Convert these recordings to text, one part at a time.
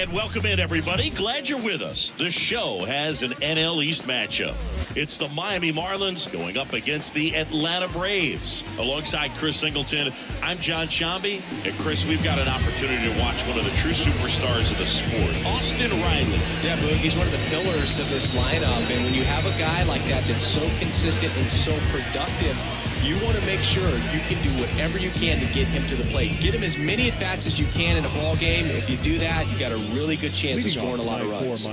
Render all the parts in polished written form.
And welcome in, everybody. Glad you're with us. The show has an NL East matchup. It's the Miami Marlins going up against the Atlanta Braves. Alongside Chris Singleton, I'm John Shambi. And Chris, we've got an opportunity to watch one of the true superstars of the sport, Austin Riley. Yeah, Boog, he's one of the pillars of this lineup. And when you have a guy like that that's so consistent and so productive, you want to make sure you can do whatever you can to get him to the plate. Get him as many at-bats as you can in a ball game. If you do that, you got a really good chance of scoring a lot of runs.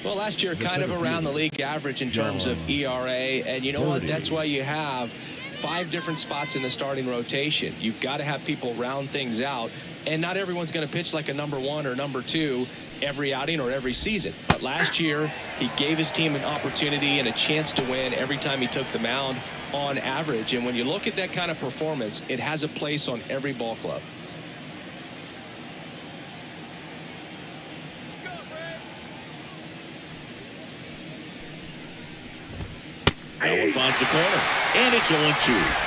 Well, last year, kind of around the league average in terms of ERA. And you know what? That's why you have 5 different spots in the starting rotation. You've got to have people round things out. And not everyone's going to pitch like a number 1 or number 2 every outing or every season. But last year, he gave his team an opportunity and a chance to win every time he took the mound on average. And when you look at that kind of performance, it has a place on every ball club. That one finds the corner, and it's 0-2.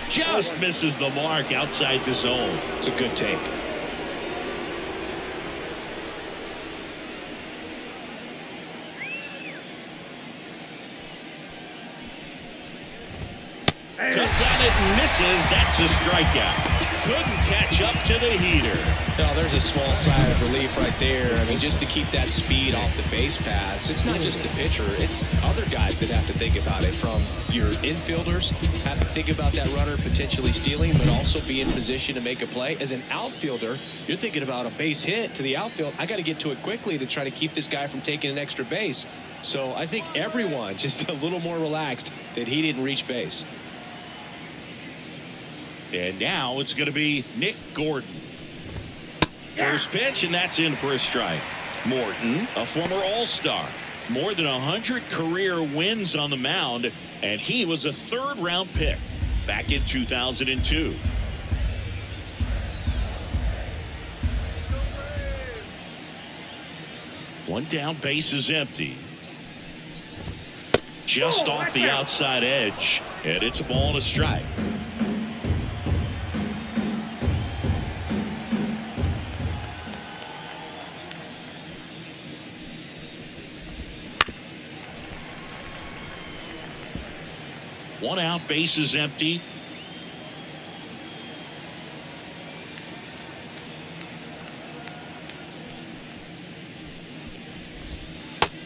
Just misses the mark outside the zone. It's a good take. Cuts on it and misses. That's a strikeout. Couldn't catch up to the heater. No, there's a small sigh of relief right there. I mean, just to keep that speed off the base pass. It's not just the pitcher. It's other guys that have to think about it. From your infielders, have to think about that runner potentially stealing, but also be in position to make a play. As an outfielder, you're thinking about a base hit to the outfield. I got to get to it quickly to try to keep this guy from taking an extra base. So I think everyone just a little more relaxed that he didn't reach base. And now it's going to be Nick Gordon. First pitch, and that's in for a strike. Morton, a former All-Star. More than 100 career wins on the mound, and he was a third-round pick back in 2002. One down, base is empty. Just off the outside edge, and it's a ball and a strike. One out, base is empty.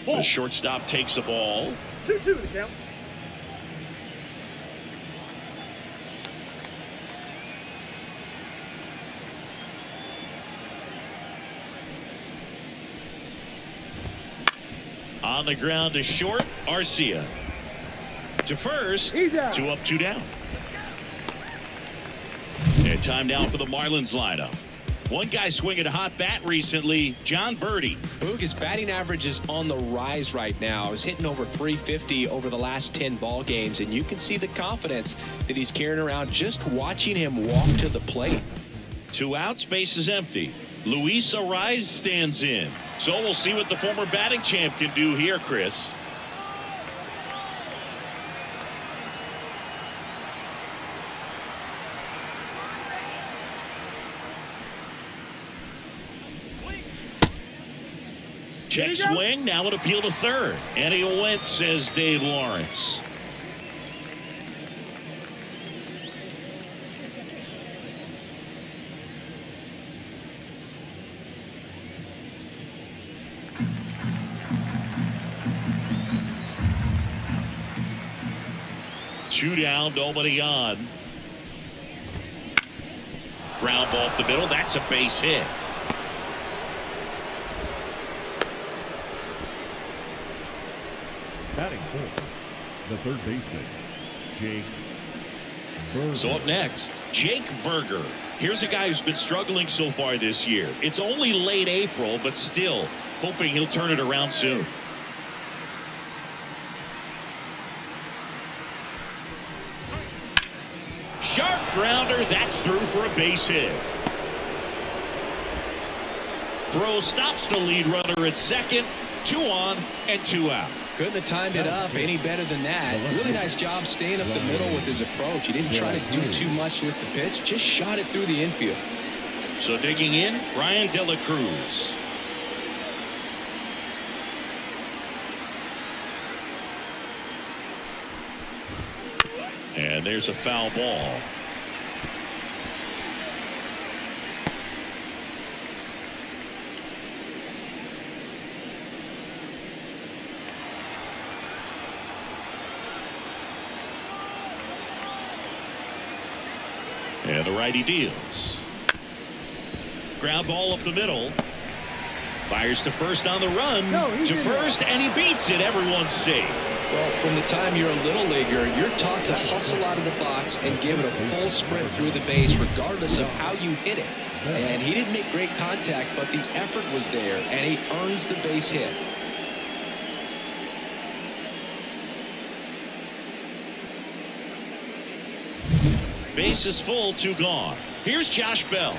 The shortstop takes the ball. 2-2 to count. On the ground to short, Arcia. To first, 2 up, 2 down. And time now for the Marlins lineup. One guy swinging a hot bat recently, John Birdie. Boog, his batting average is on the rise right now. He's hitting over 350 over the last 10 ball games, and you can see the confidence that he's carrying around just watching him walk to the plate. 2 outs, base is empty. Luis Arraez stands in. So we'll see what the former batting champ can do here, Chris. Check swing, now an appeal to third. And he went, says Dave Lawrence. Two down, nobody on. Ground ball up the middle, that's a base hit. Batting fourth, the third baseman, Jake Burger. So up next, Jake Burger. Here's a guy who's been struggling so far this year. It's only late April, but still hoping he'll turn it around soon. Sharp grounder, that's through for a base hit. Throw stops the lead runner at second. 2 on and 2 out. Couldn't have timed it up any better than that. Really nice job staying up the middle with his approach. He didn't try to do too much with the pitch, just shot it through the infield. So digging in, Ryan De La Cruz. And there's a foul ball. And the righty deals. Ground ball up the middle. Fires to first on the run. To first, and he beats it. Everyone's safe. Well, from the time you're a little leaguer, you're taught to hustle out of the box and give it a full sprint through the base regardless of how you hit it. And he didn't make great contact, but the effort was there, and he earns the base hit. Base is full, 2 gone. Here's Josh Bell.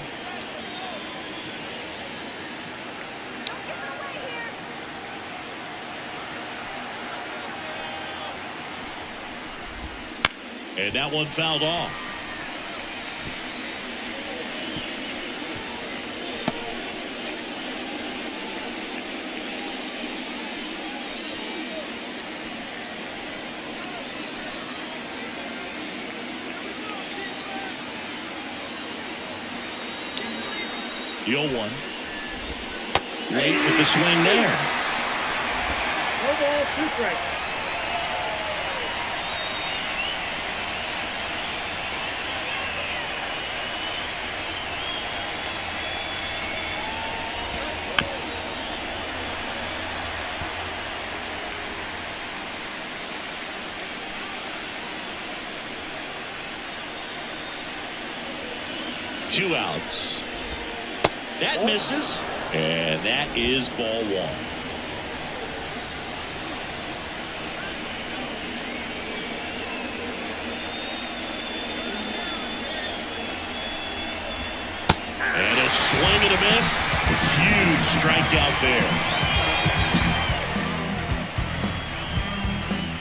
And that one fouled off. The 0-1. Late with the swing there. No ball, 2 strikes. Two outs. That misses, and that is ball 1. And a swing and a miss. Huge strikeout there.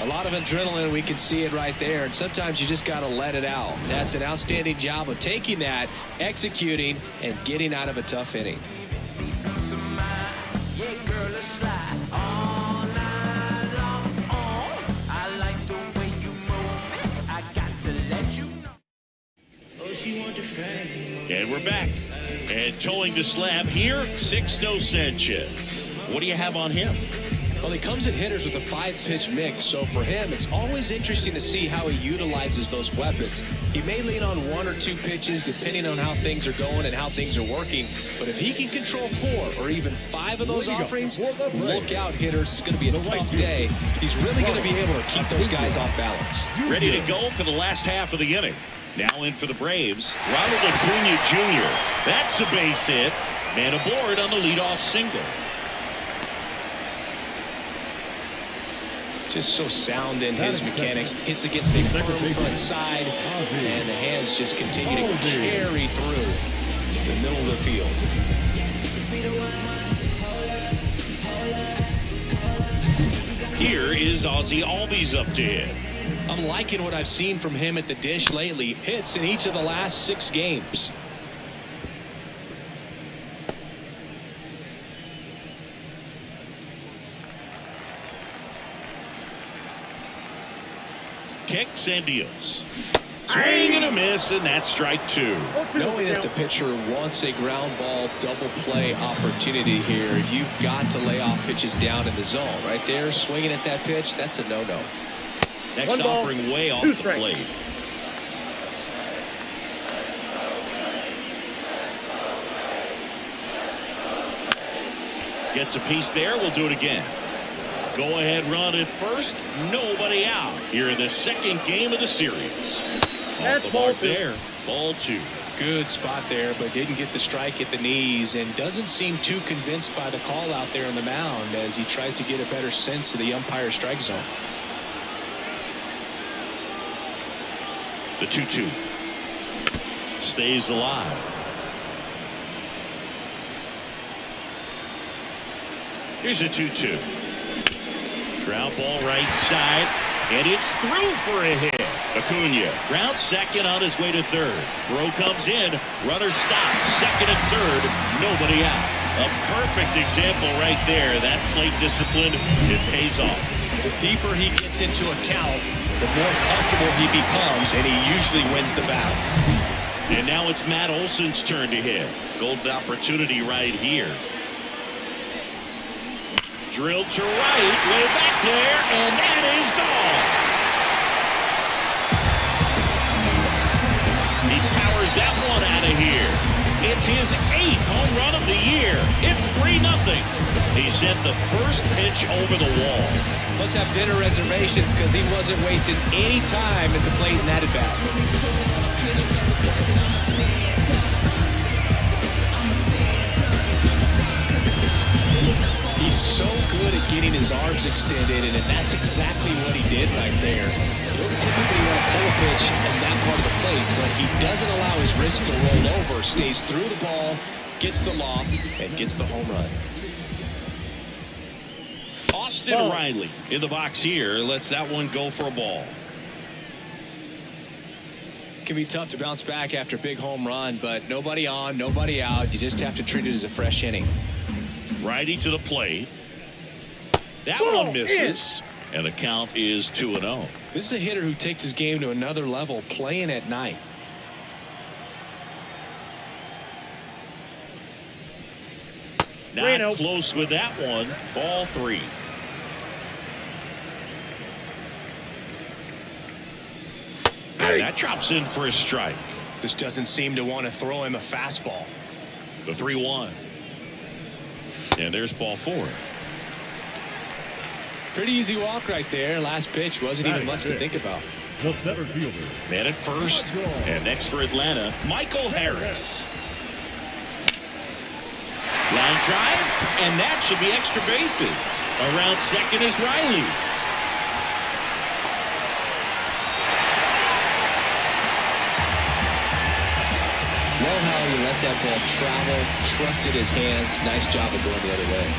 A lot of adrenaline, we can see it right there, and sometimes you just got to let it out. That's an outstanding job of taking that, executing, and getting out of a tough inning. And we're back. And towing the slab here, Sixto Sanchez. What do you have on him? Well, he comes at hitters with a 5-pitch mix, so for him, it's always interesting to see how he utilizes those weapons. He may lean on 1 or 2 pitches depending on how things are going and how things are working, but if he can control 4 or even 5 of those offerings, look out, hitters. It's going to be a tough day. He's really going to be able to keep those guys off balance. Ready to go for the last half of the inning. Now in for the Braves, Ronald Acuna Jr. That's a base hit. Man aboard on the leadoff single. Just so sound in his mechanics. Hits against a firm front side, and the hands just continue to carry through the middle of the field. Here is Ozzie Albies up to hit. I'm liking what I've seen from him at the dish lately. Hits in each of the last 6 games. Kicks and deals. Swing and a miss, and that's strike 2. Knowing that the pitcher wants a ground ball double play opportunity here, you've got to lay off pitches down in the zone. Right there, swinging at that pitch, that's a no-no. Next offering way off the plate. Gets a piece there. We'll do it again. Go ahead run at first. Nobody out here in the second game of the series. Off the mark there. Ball 2. Good spot there, but didn't get the strike at the knees and doesn't seem too convinced by the call out there on the mound as he tries to get a better sense of the umpire's strike zone. The 2-2 stays alive. Here's a 2-2. Ground ball right side, and it's through for a hit. Acuna ground second on his way to third. Throw comes in, runner stopped, second and third, nobody out. A perfect example right there. That plate discipline, it pays off. The deeper he gets into a count, the more comfortable he becomes, and he usually wins the battle. And now it's Matt Olson's turn to hit. Golden opportunity right here. Drilled to right, way back there, and that is gone. He powers that one out of here. It's his 8th home run of the year. It's 3-0. He sent the first pitch over the wall. Must have dinner reservations because he wasn't wasting any time at the plate in that at-bat. He's so good at getting his arms extended, and that's exactly what he did right there. You don't typically want to pull a pitch on that part of the plate, but he doesn't allow his wrist to roll over, stays through the ball, gets the loft, and gets the home run. Austin Riley in the box here lets that one go for a ball. It can be tough to bounce back after a big home run, but nobody on, nobody out. You just have to treat it as a fresh inning. Righty to the plate. That one misses. And the count is 2-0. This is a hitter who takes his game to another level, playing at night. Not close with that one. Ball 3. And that drops in for a strike. Just doesn't seem to want to throw him a fastball. The 3-1. And there's ball 4. Pretty easy walk right there. Last pitch wasn't even much to think about. The center fielder. Man at first. And next for Atlanta, Michael Harris. Line drive, and that should be extra bases. Around second is Riley. Love how he let that ball travel, trusted his hands. Nice job of going the other way.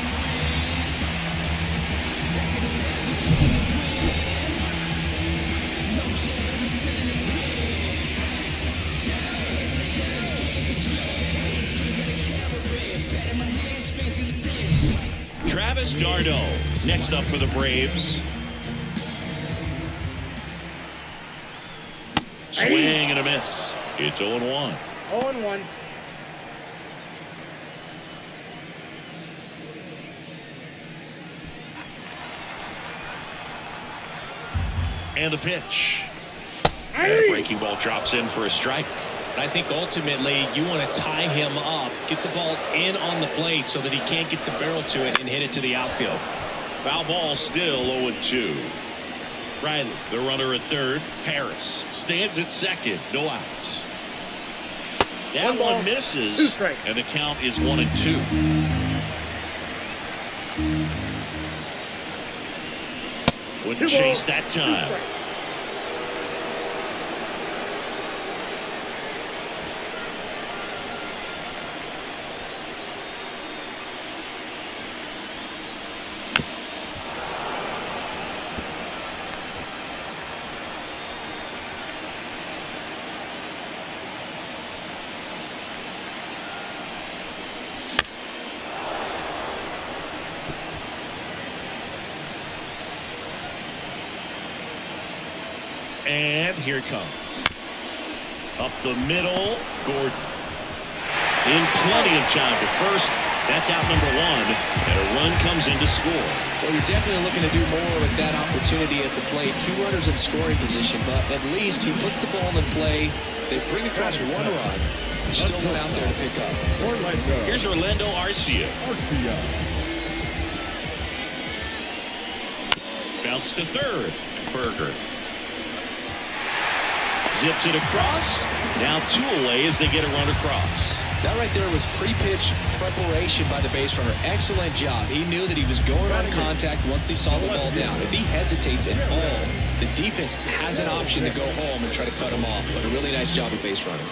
Travis d'Arnaud next up for the Braves. Swing and a miss. It's 0-1. 0-1. And the pitch. And a breaking ball drops in for a strike. I think ultimately you want to tie him up, get the ball in on the plate so that he can't get the barrel to it and hit it to the outfield. Foul ball still 0-2. Riley, the runner at third. Harris stands at second. No outs. That one misses. And the count is 1-2. Wouldn't chase that time. And here it comes. Up the middle, Gordon. In plenty of time to first. That's out number 1. And a run comes in to score. Well, you're definitely looking to do more with that opportunity at the plate. 2 runners in scoring position, but at least he puts the ball in play. They bring across 1 run. Still went out there to pick up. Here's Orlando Arcia. Bounce to third. Berger. Zips it across. Now 2 away as they get a run across. That right there was pre-pitch preparation by the base runner. Excellent job. He knew that he was going on contact once he saw the ball down. If he hesitates at all, the defense has an option to go home and try to cut him off. But a really nice job of base running.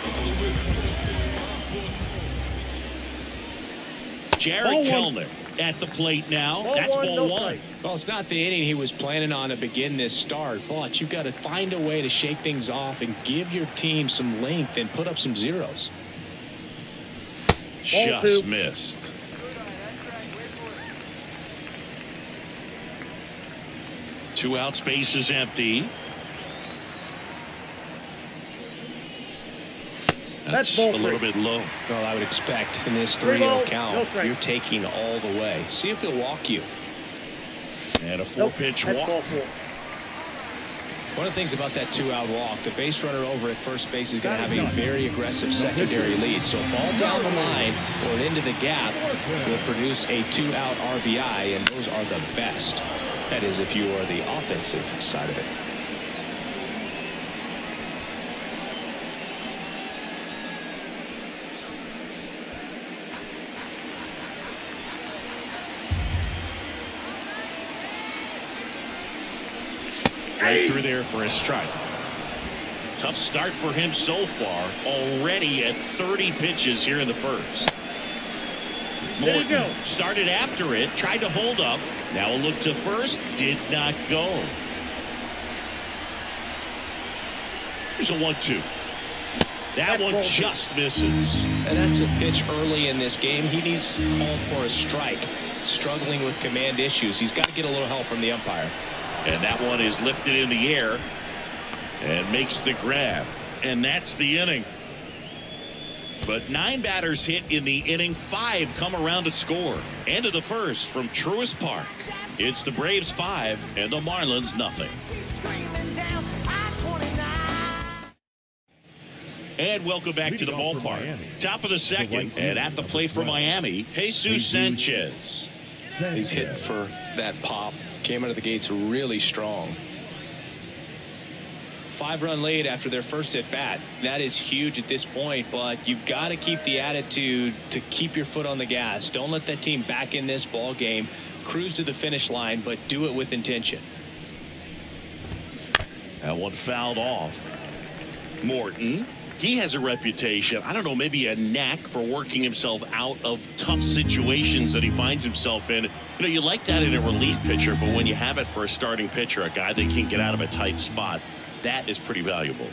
Jared Kelenic at the plate now. Ball That's one, ball no one. strike. Well, it's not the inning he was planning on to begin this start, but you've got to find a way to shake things off and give your team some length and put up some zeros. Just missed. Two out, space is empty. That's a little bit low. Well, I would expect in this 3-0 count, you're taking all the way. See if he'll walk you. And a 4-pitch walk. One of the things about that 2-out walk, the base runner over at first base is going to have a very aggressive secondary lead. So a ball down the line or into the gap will produce a 2-out RBI, and those are the best. That is, if you are the offensive side of it. Right through there for a strike. Tough start for him so far. Already at 30 pitches here in the first. Morton started after it, tried to hold up. Now a look to first, did not go. Here's a 1-2. That one just misses. And that's a pitch early in this game. He needs called for a strike. Struggling with command issues. He's got to get a little help from the umpire. And that one is lifted in the air and makes the grab. And that's the inning. But 9 batters hit in the inning. 5 come around to score. End of the first from Truist Park. It's the Braves 5 and the Marlins nothing. And welcome back to the ballpark. Top of the second, and at the plate for Miami, Jesus Sanchez. He's hitting for that pop. Came out of the gates really strong. 5-run lead after their first at bat. That is huge at this point, but you've got to keep the attitude to keep your foot on the gas. Don't let that team back in this ball game. Cruise to the finish line, but do it with intention. That one fouled off. Morton. He has a reputation, I don't know, maybe a knack for working himself out of tough situations that he finds himself in. You know, you like that in a relief pitcher, but when you have it for a starting pitcher, a guy that can get out of a tight spot, that is pretty valuable.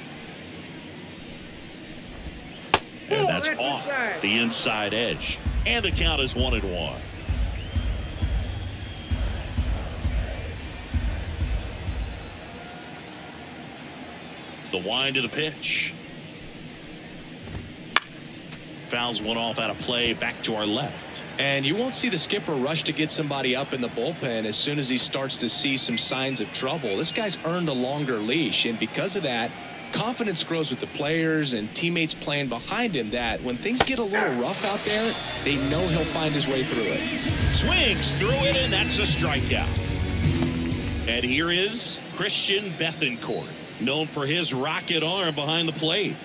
And that's off the inside edge. And the count is 1-1. The wind of the pitch. Fouls one off out of play, back to our left. And you won't see the skipper rush to get somebody up in the bullpen as soon as he starts to see some signs of trouble. This guy's earned a longer leash, and because of that, confidence grows with the players and teammates playing behind him, that when things get a little rough out there, they know he'll find his way through it. Swings through it, and that's a strikeout. And here is Christian Bethancourt, known for his rocket arm behind the plate.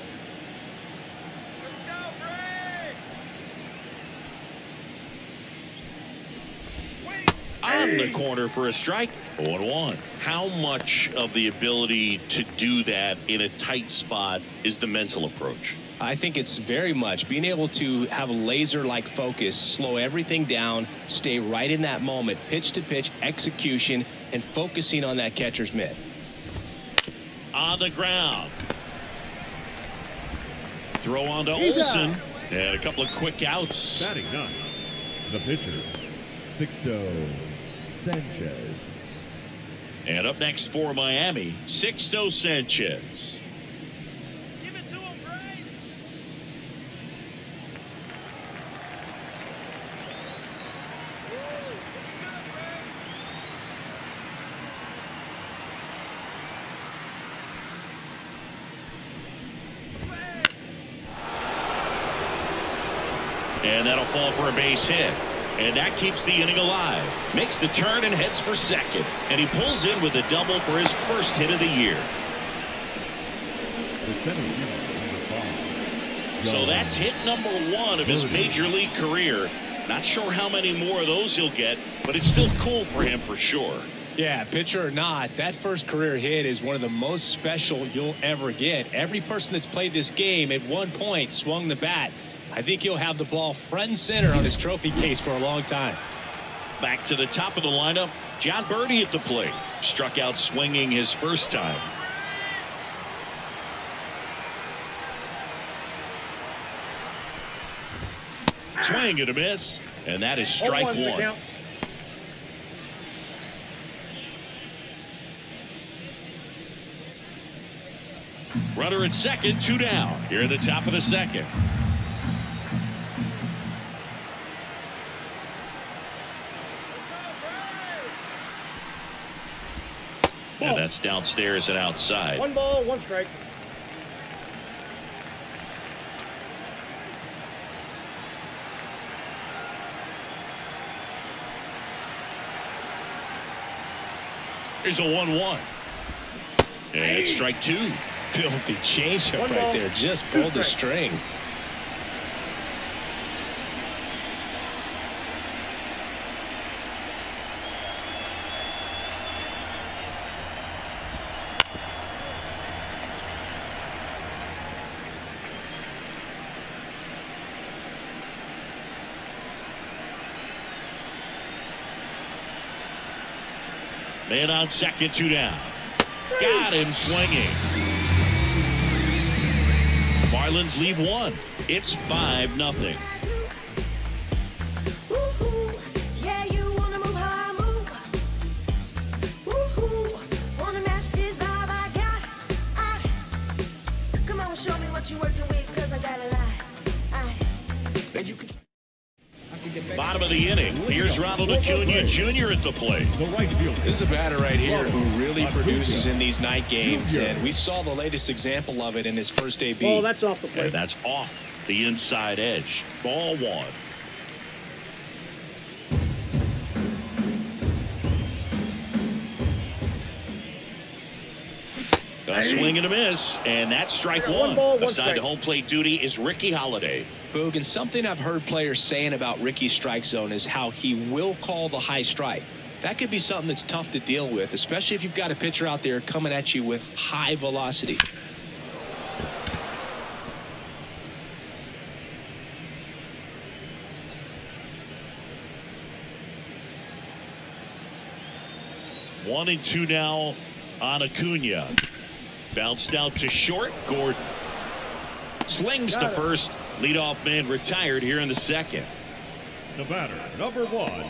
On the corner for a strike. 0-1. How much of the ability to do that in a tight spot is the mental approach? I think it's very much being able to have a laser-like focus, slow everything down, stay right in that moment, pitch to pitch execution, and focusing on that catcher's mitt. On the ground. Throw on to Olsen. And a couple of quick outs. Batting 9. The pitcher, Sixto Sanchez. And up next for Miami, Sixto Sanchez. Give it to him, Ray. And that'll fall for a base hit. And that keeps the inning alive. Makes the turn and heads for second. And he pulls in with a double for his first hit of the year. The center fielder, number 5. So that's hit number 1 of his major league career. Not sure how many more of those he'll get, but it's still cool for him for sure. Yeah, pitcher or not, that first career hit is one of the most special you'll ever get. Every person that's played this game at one point swung the bat. I think he'll have the ball front and center on his trophy case for a long time. Back to the top of the lineup, John Birdie at the plate. Struck out swinging his first time. Swing and a miss, and that is strike one. Runner at second, 2 down. Here at the top of the second. And that's downstairs and outside. 1 ball, 1 strike. Here's a 1-1. And it's strike 2. Filthy changeup right there. Just pulled the string. Man on second, 2 down. Got him swinging. Marlins lead 1. It's 5-0. Yeah, you wanna move how I move. Wanna match this vibe I got. Come on, show me what you working with, 'cause I got a lot. Bottom of the inning. Here's Ronald Acuna Jr. at the plate. The right fielder. This is a batter right here who really produces in these night games, and we saw the latest example of it in his first AB. Oh, that's off the plate. And that's off the inside edge. Ball 1. A swing and a miss, and that's strike 1. ball, 1 Assigned strike. to home plate duty is Ricky Holiday. Boog, and something I've heard players saying about Ricky's strike zone is how he will call the high strike. That could be something that's tough to deal with, especially if you've got a pitcher out there coming at you with high velocity. One and 2 now on Acuna. Bounced out to short. Gordon slings to first. Leadoff man retired here in the second. The batter, number 1,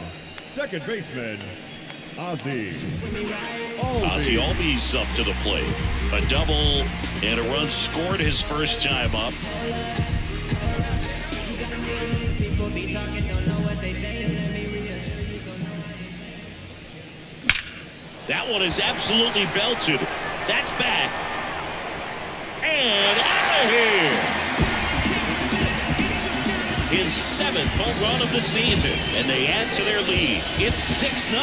second baseman, Ozzie. Ozzie Albies up to the plate. A double and a run scored his first time up. That one is absolutely belted. That's back. And out of here. His 7th home run of the season, and they add to their lead. It's 6-0.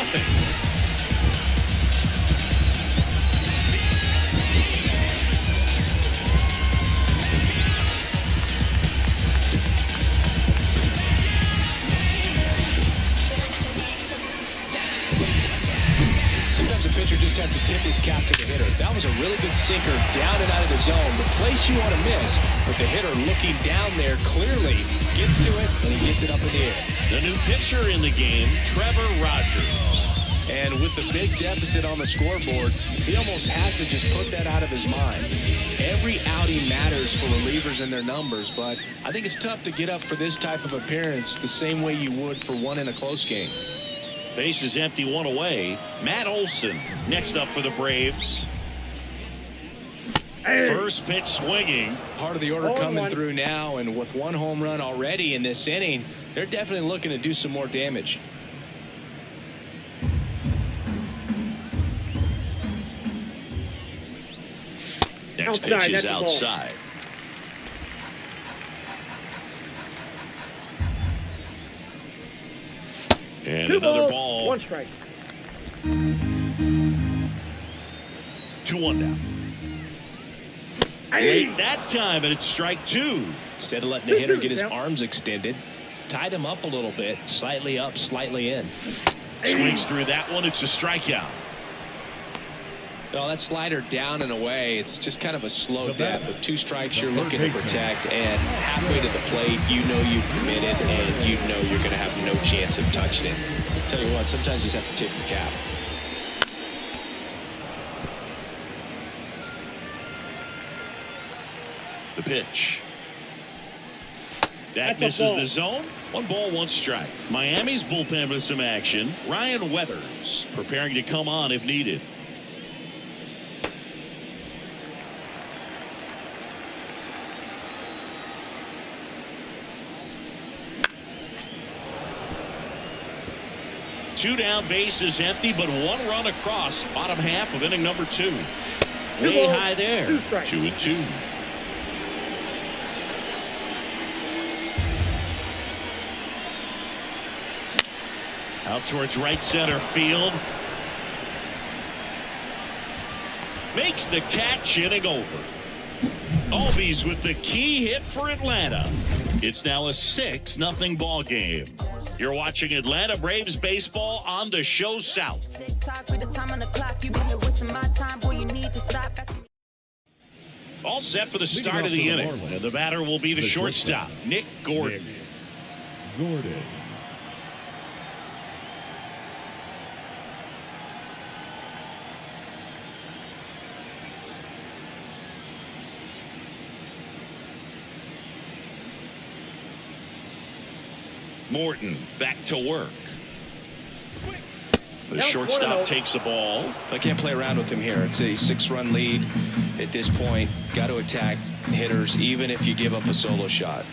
Sometimes a pitcher just has to tip his cap to the hitter. That was a really good sinker down and out of the zone. The place you want to miss, but the hitter looking down there clearly gets to it, and he gets it up in the air. The new pitcher in the game, Trevor Rogers. And with the big deficit on the scoreboard, he almost has to just put that out of his mind. Every outing matters for relievers and their numbers, but I think it's tough to get up for this type of appearance the same way you would for one in a close game. Base is empty, 1 away. Matt Olson next up for the Braves. First pitch swinging. Part of the order coming through now, and with 1 home run already in this inning, they're definitely looking to do some more damage. Next pitch is outside. And 2 another balls, ball. 1 strike. 2-1 now. Late that time, and it's strike 2. Instead of letting the hitter get his arms extended, tied him up a little bit, slightly up, slightly in. Swings through that one. It's a strikeout. Well, that slider down and away, it's just kind of a slow death. With 2 strikes, you're looking to protect, and halfway to the plate, you know you've committed, and you know you're going to have no chance of touching it. Tell you what, sometimes you just have to tip the cap. The pitch. That misses the zone. 1 ball, 1 strike. Miami's bullpen with some action. Ryan Weathers preparing to come on if needed. Two down, bases empty, but 1 run across. Bottom half of inning number 2. Way high there. 2-2. Out towards right center field. Makes the catch, inning over. Albies with the key hit for Atlanta. It's now a 6-0 ball game. You're watching Atlanta Braves baseball on the show South. All set for the start of the inning. And the batter will be the shortstop, Nick Gordon. Morton back to work. The shortstop takes the ball. I can't play around with him here. It's a 6-run lead at this point. Got to attack hitters even if you give up a solo shot.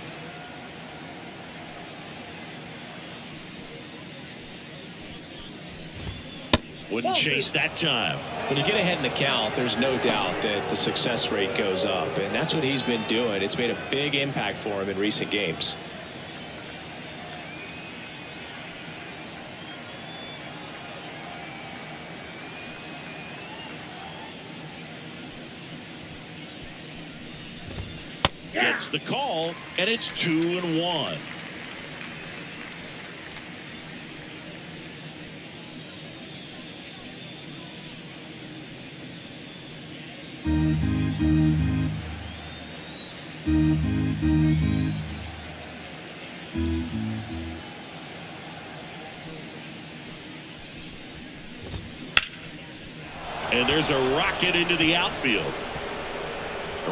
Wouldn't chase that time. When you get ahead in the count, there's no doubt that the success rate goes up, and that's what he's been doing. It's made a big impact for him in recent games. Gets the call, and it's 2-1. And there's a rocket into the outfield.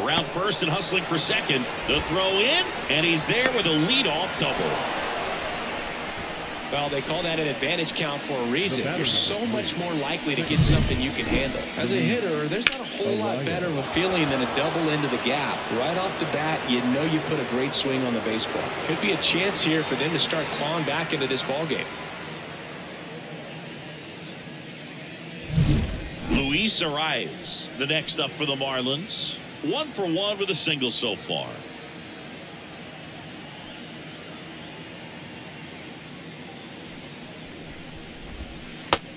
Around first and hustling for second. The throw in, and he's there with a leadoff double. Well, they call that an advantage count for a reason. You're so much more likely to get something you can handle. As a hitter, there's not a whole lot better of a feeling than a double into the gap. Right off the bat, you know you put a great swing on the baseball. Could be a chance here for them to start clawing back into this ball game. Luis Arias, the next up for the Marlins. 1 for 1 with a single so far.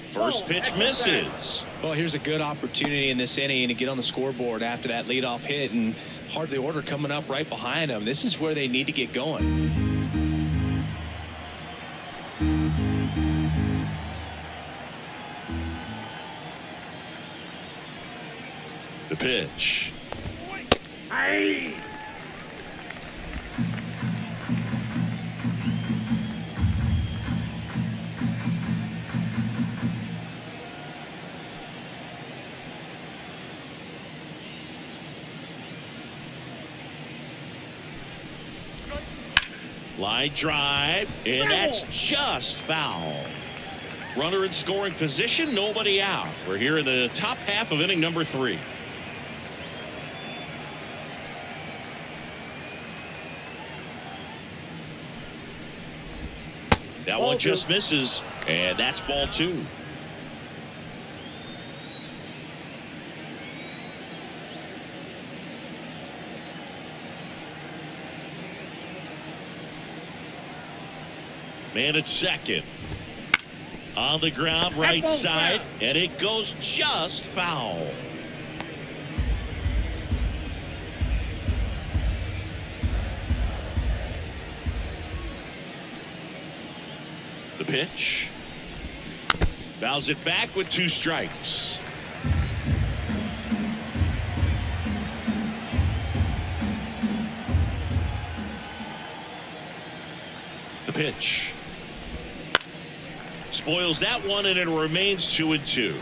First pitch misses. Well, here's a good opportunity in this inning to get on the scoreboard after that leadoff hit, and hardly order coming up right behind them. This is where they need to get going. The pitch. Line drive, and that's just foul. Runner in scoring position, nobody out. We're here in the top half of inning number 3. That one just misses, and that's ball 2. Man at second. On the ground, right side, and it goes just foul. The pitch. Fouls it back with 2 strikes. The pitch. spoils that one, and it remains 2-2.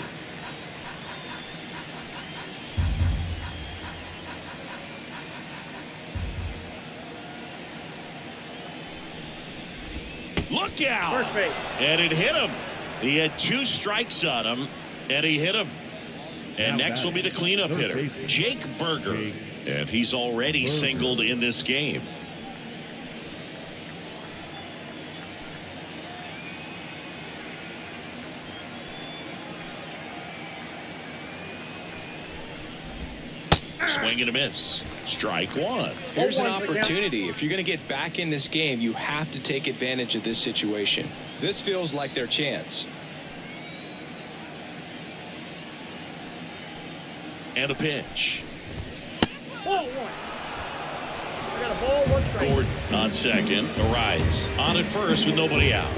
Look out! And it hit him. He had 2 strikes on him, and he hit him. And next will be the cleanup hitter, Jake Berger. And he's already singled in this game. Swing and a miss. Strike one. Here's an opportunity. If you're going to get back in this game, you have to take advantage of this situation. This feels like their chance. And a pitch. Ball one. I got a ball, 1 strike. Gordon on second. Arise on at first with nobody out.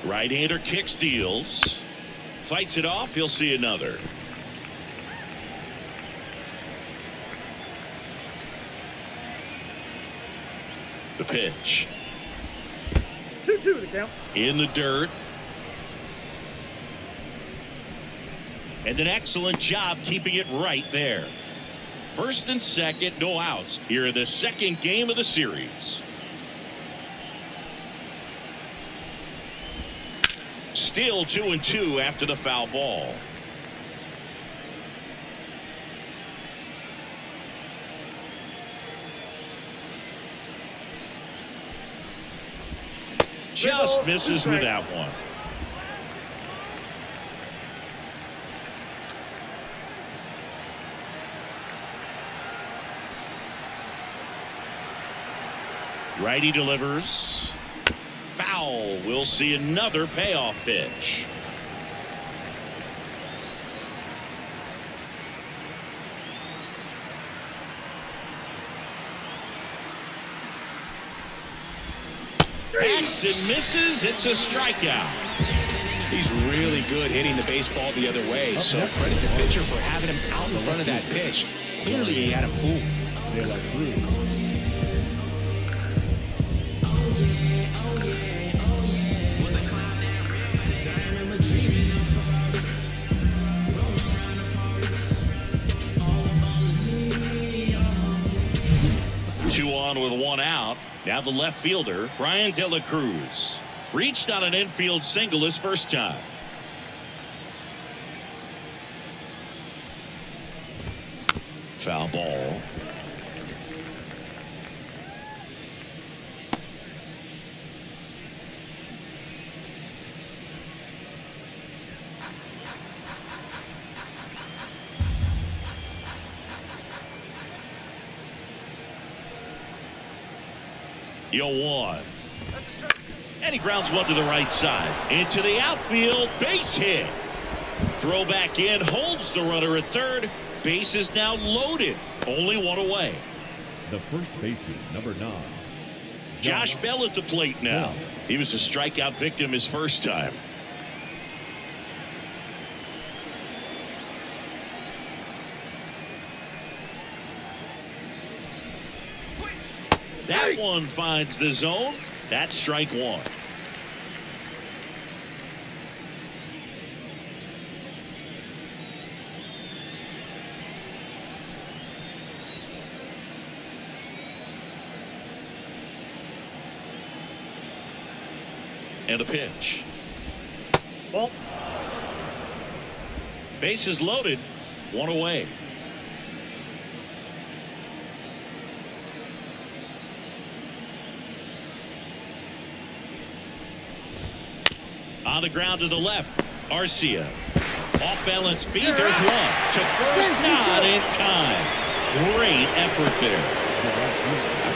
Right-hander kicks, deals, fights it off. He'll see another. The pitch. 2-2 the count. In the dirt. And an excellent job keeping it right there. First and second, no outs here in the second game of the series. Still 2-2 after the foul ball. Just misses with that one. Righty delivers. Foul. We'll see another payoff pitch. Hacks and misses. It's a strikeout. He's really good hitting the baseball the other way, so credit the pitcher for having him out in front of that pitch. Clearly he had him fooled. They're like through. 2 on with 1 out. Now the left fielder, Brian De La Cruz, reached on an infield single his first time. Foul ball. The 0-1. And he grounds one to the right side. Into the outfield. Base hit. Throw back in. Holds the runner at third. Base is now loaded. Only 1 away. The first baseman, number 9. Josh Bell at the plate now. He was a strikeout victim his first time. That one finds the zone. That's strike 1. And a pitch. Ball. Bases loaded. 1 away. On the ground to the left. Arcia. Off balance feet. There's one. To first, not in time. Great effort there.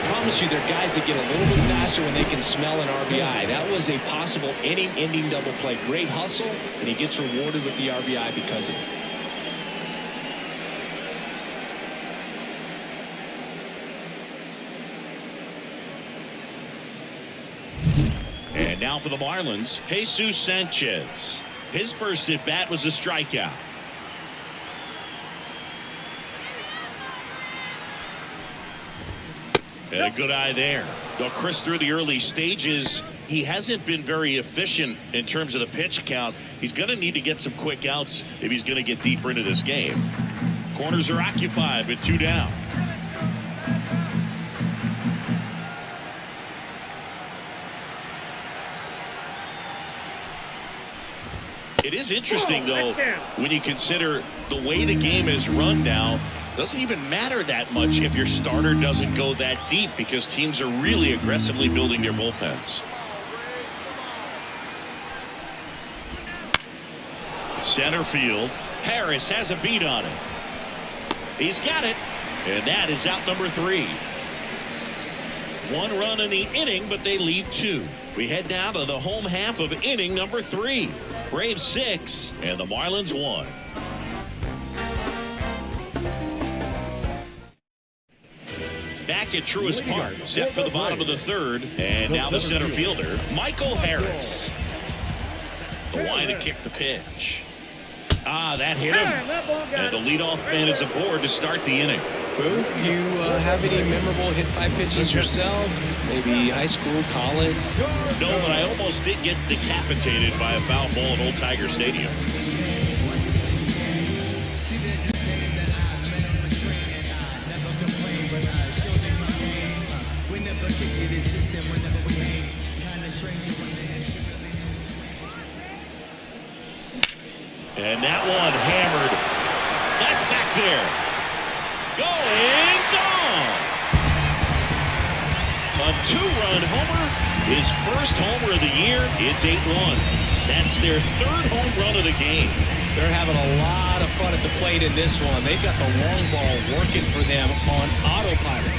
promise you, there are guys that get a little bit faster when they can smell an RBI. That was a possible inning-ending double play. Great hustle, and he gets rewarded with the RBI because of it. And now for the Marlins, Jesus Sanchez. His first at-bat was a strikeout. And a good eye there. Though Chris, through the early stages, he hasn't been very efficient in terms of the pitch count. He's going to need to get some quick outs if he's going to get deeper into this game. Corners are occupied with 2 down. It is interesting, though, when you consider the way the game is run now. Doesn't even matter that much if your starter doesn't go that deep, because teams are really aggressively building their bullpens. Center field. Harris has a beat on it. He's got it. And that is out number 3. 1 run in the inning, but they leave 2. We head now to the home half of inning number 3. Braves 6 and the Marlins 1. Back at Truist Park, set for the bottom of the 3rd, and now the center fielder, Michael Harris. The line to kick the pitch. That hit him. And the leadoff man is aboard to start the inning. Boo, you have any memorable hit-by pitches yourself? Maybe high school, college? No, but I almost did get decapitated by a foul ball at Old Tiger Stadium. And that one hammered. That's back there. Going, gone. A 2-run homer. His first homer of the year. It's 8-1. That's their 3rd home run of the game. They're having a lot of fun at the plate in this one. They've got the long ball working for them on autopilot.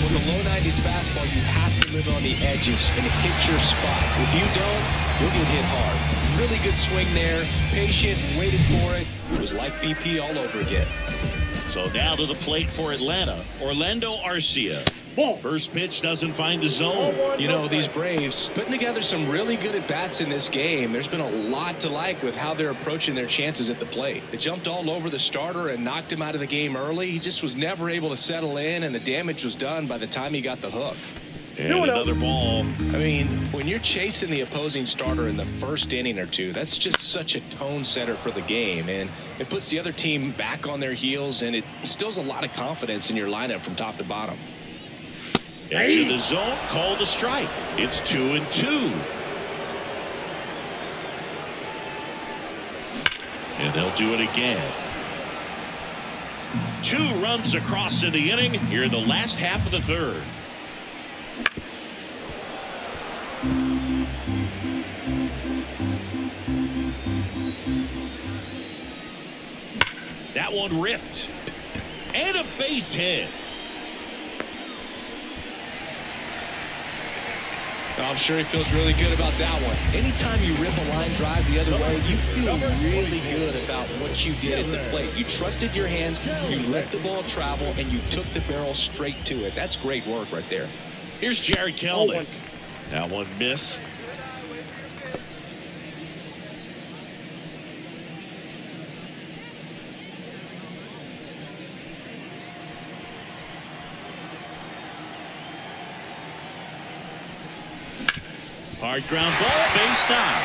With a low 90s fastball, you have to live on the edges and hit your spots. If you don't, you'll get hit hard. Really good swing there. Patient, waited for it. It was like BP all over again. So now to the plate for Atlanta, Orlando Arcia. First pitch doesn't find the zone. You know, these Braves putting together some really good at-bats in this game. There's been a lot to like with how they're approaching their chances at the plate. They jumped all over the starter and knocked him out of the game early. He just was never able to settle in, and the damage was done by the time he got the hook. And another ball. I mean, when you're chasing the opposing starter in the first inning or two, that's just such a tone setter for the game, and it puts the other team back on their heels, and it instills a lot of confidence in your lineup from top to bottom. Edge of the zone, called a strike. It's 2-2. And they'll do it again. 2 runs across in the inning here in the last half of the 3rd. That one ripped. And a base hit. I'm sure he feels really good about that one. Anytime you rip a line drive the other way, you feel really good about what you did at the plate. You trusted your hands, you let the ball travel, and you took the barrel straight to it. That's great work right there. Here's Jared Kelnick. That one missed. Hard ground ball, base knock.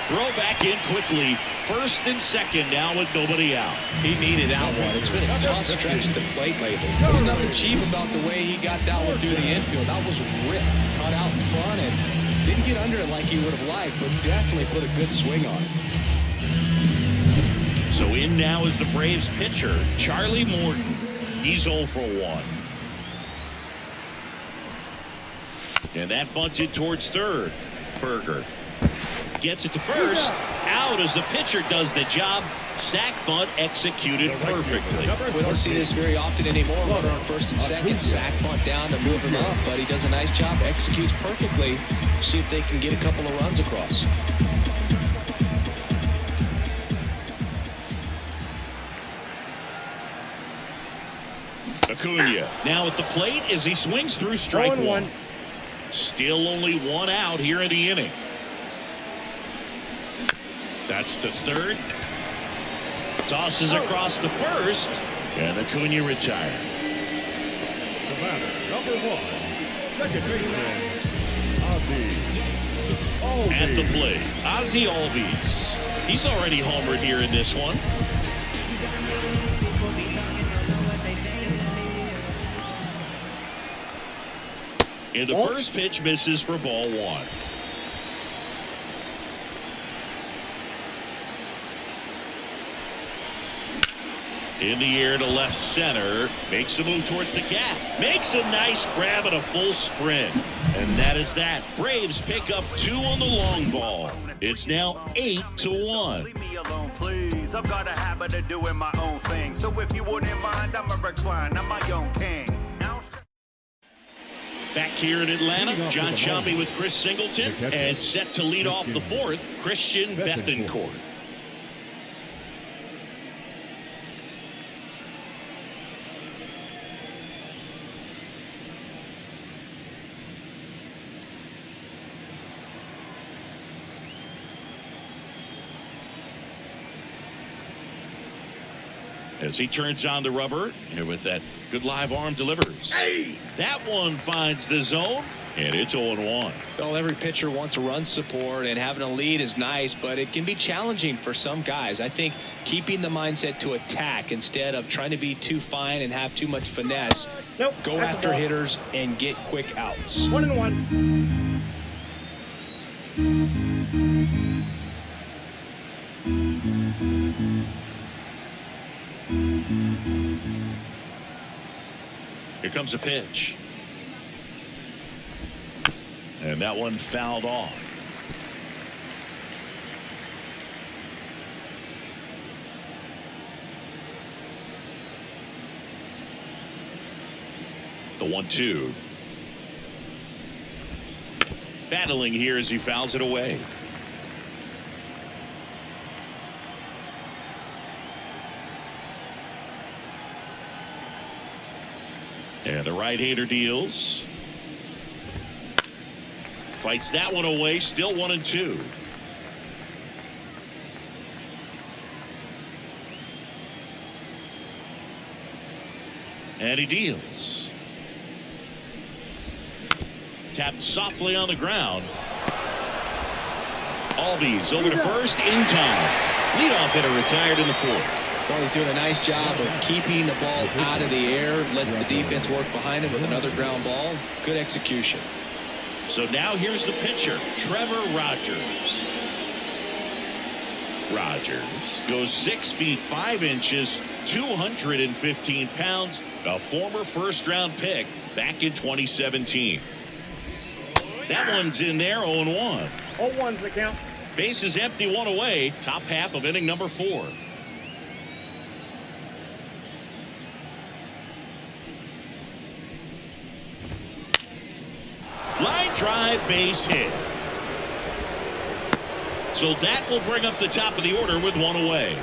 Throw back in quickly. First and second now with nobody out. He needed out one. It's been a tough stretch at the plate lately. There was nothing cheap about the way he got that one through the infield. That was ripped, caught out in front, and didn't get under it like he would have liked, but definitely put a good swing on it. So in now is the Braves pitcher, Charlie Morton. He's 0 for 1. And that bunted towards third. Berger. Gets it to first. Out as the pitcher does the job. Sack bunt executed perfectly. We don't see this very often anymore. Runner on first and second. Sack bunt down to move him up. But he does a nice job. Executes perfectly. See if they can get a couple of runs across. Acuna now at the plate as he swings through strike one. Still only one out here in the inning. That's to third. Tosses across to first. And Acuna retired. The batter, number 1, second baseman, Ozzie At the Albies. plate, Ozzie Albies. He's already homered here in this one. And the first pitch misses for ball 1. In the air to left center. Makes a move towards the gap. Makes a nice grab and a full sprint. And that is that. Braves pick up 2 on the long ball. It's now 8-1. Leave me alone, please. I've got a habit of doing my own thing. So if you wouldn't mind, I'ma recline. I'm my own king. Back here in Atlanta, John Sciambi with Chris Singleton. And set to lead off the fourth, Christian Bethancourt. As he turns on the rubber, and with that good live arm delivers. That one finds the zone, and it's 0-1. Well, every pitcher wants run support, and having a lead is nice, but it can be challenging for some guys. I think keeping the mindset to attack instead of trying to be too fine and have too much finesse. Go after hitters and get quick outs. 1-1. Here comes a pitch. And that one fouled off. The 1-2. Battling here as he fouls it away. And the right-hander deals. Fights that one away. Still 1-2. And he deals. Tapped softly on the ground. Albies over to first in time. Leadoff hitter retired in the fourth. Well, he's doing a nice job of keeping the ball out of the air. Lets the defense work behind him with another ground ball. Good execution. So now here's the pitcher, Trevor Rogers. Rogers goes 6 feet 5 inches, 215 pounds, a former first-round pick back in 2017. That one's in there, 0-1. 0-1's the count. Bases empty, one away. Top half of inning number 4. Line drive, base hit. So that will bring up the top of the order with one away.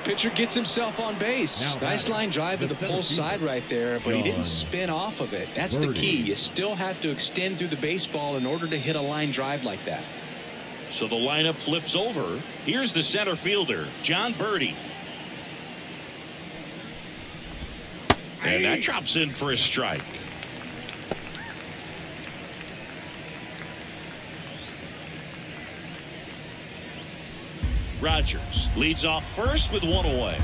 Pitcher gets himself on base. Nice line drive to the pull side right there, but he didn't spin off of it. That's the key. You still have to extend through the baseball in order to hit a line drive like that. So the lineup flips over. Here's the center fielder, John Birdie. And that drops in for a strike. Rogers leads off first with one away.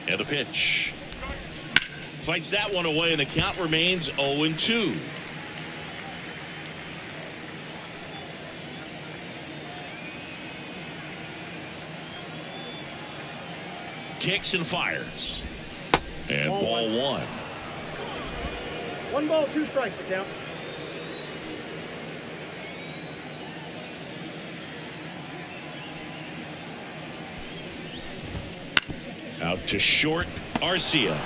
And a pitch. Fights that one away, and the count remains 0-2. kicks and fires. And ball one. 1 ball, 2 strikes to count. Out to short, Arcia.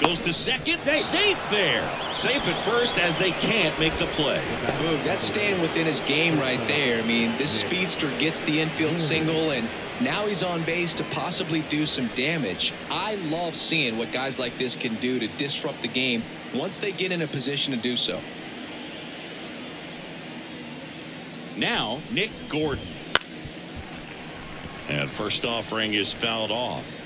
Goes to second, safe there. Safe at first as they can't make the play. That's staying within his game right there. I mean, this speedster gets the infield single, and now he's on base to possibly do some damage. I love seeing what guys like this can do to disrupt the game once they get in a position to do so. Now, Nick Gordon. And first offering is fouled off.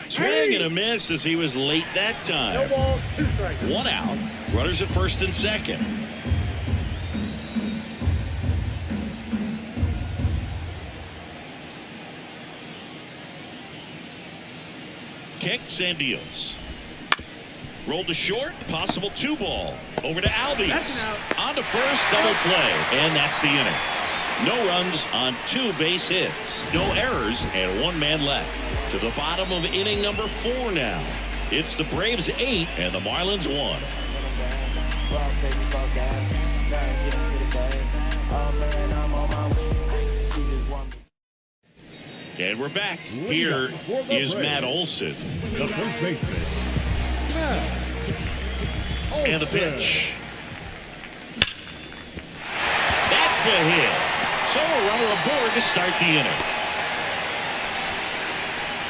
Swing and a miss as he was late that time. No balls, 2 strikes. 1 out. Runners at first and second. Kicks and deals. Rolled to short. Possible 2 ball. Over to Albies. On to first. Double play. And that's the inning. No runs on 2 base hits. No errors and 1 man left. To the bottom of inning number 4 now. It's the Braves 8 and the Marlins 1. And we're back. Here is Matt Olson. The first baseman, Matt Olson. And the pitch. That's a hit. So a runner aboard to start the inning.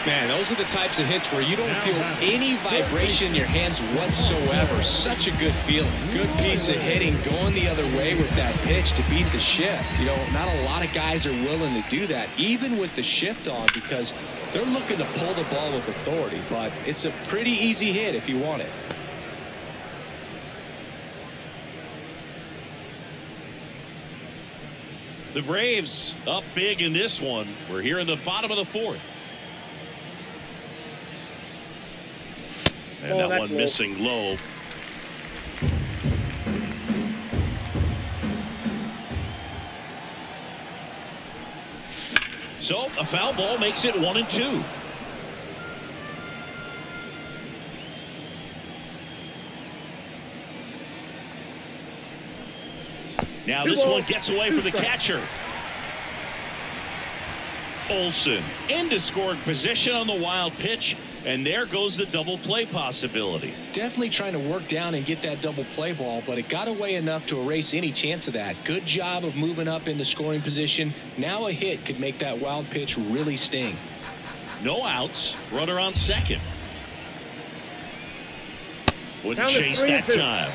Man, those are the types of hits where you don't feel any vibration in your hands whatsoever. Such a good feeling. Good piece of hitting going the other way with that pitch to beat the shift. You know, not a lot of guys are willing to do that, even with the shift on, because they're looking to pull the ball with authority. But it's a pretty easy hit if you want it. The Braves up big in this one. We're here in the bottom of the 4th. And that one missing low. So a foul ball makes it 1-2. Now this one gets away from the catcher. Olson into scoring position on the wild pitch. And there goes the double play possibility. Definitely trying to work down and get that double play ball, but it got away enough to erase any chance of that. Good job of moving up into scoring position. Now a hit could make that wild pitch really sting. No outs. Runner on second. Wouldn't chase that time.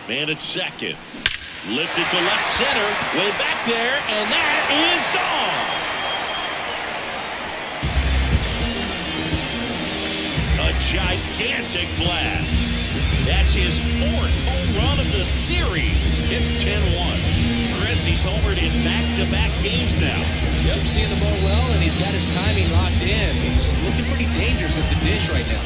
Man at second. Lifted to left center. Way back there. And that is gone. A gigantic blast. That's his 4th home run of the series. It's 10-1. Chris, he's homered in back-to-back games now. Yep, seeing the ball well, and he's got his timing locked in. He's looking pretty dangerous at the dish right now.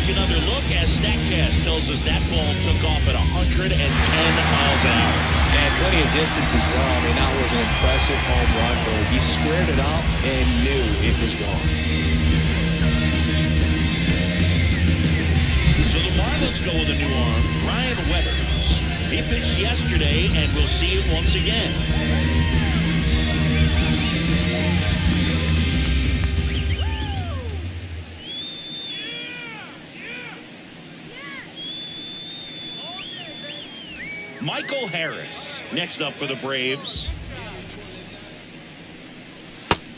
Another look as StatCast tells us that ball took off at 110 miles an hour. And plenty of distance as well. I mean, that was an impressive home run, but he squared it up and knew it was gone. So the Marlins go with a new arm, Ryan Weathers. He pitched yesterday, and we'll see him once again. Michael Harris next up for the Braves.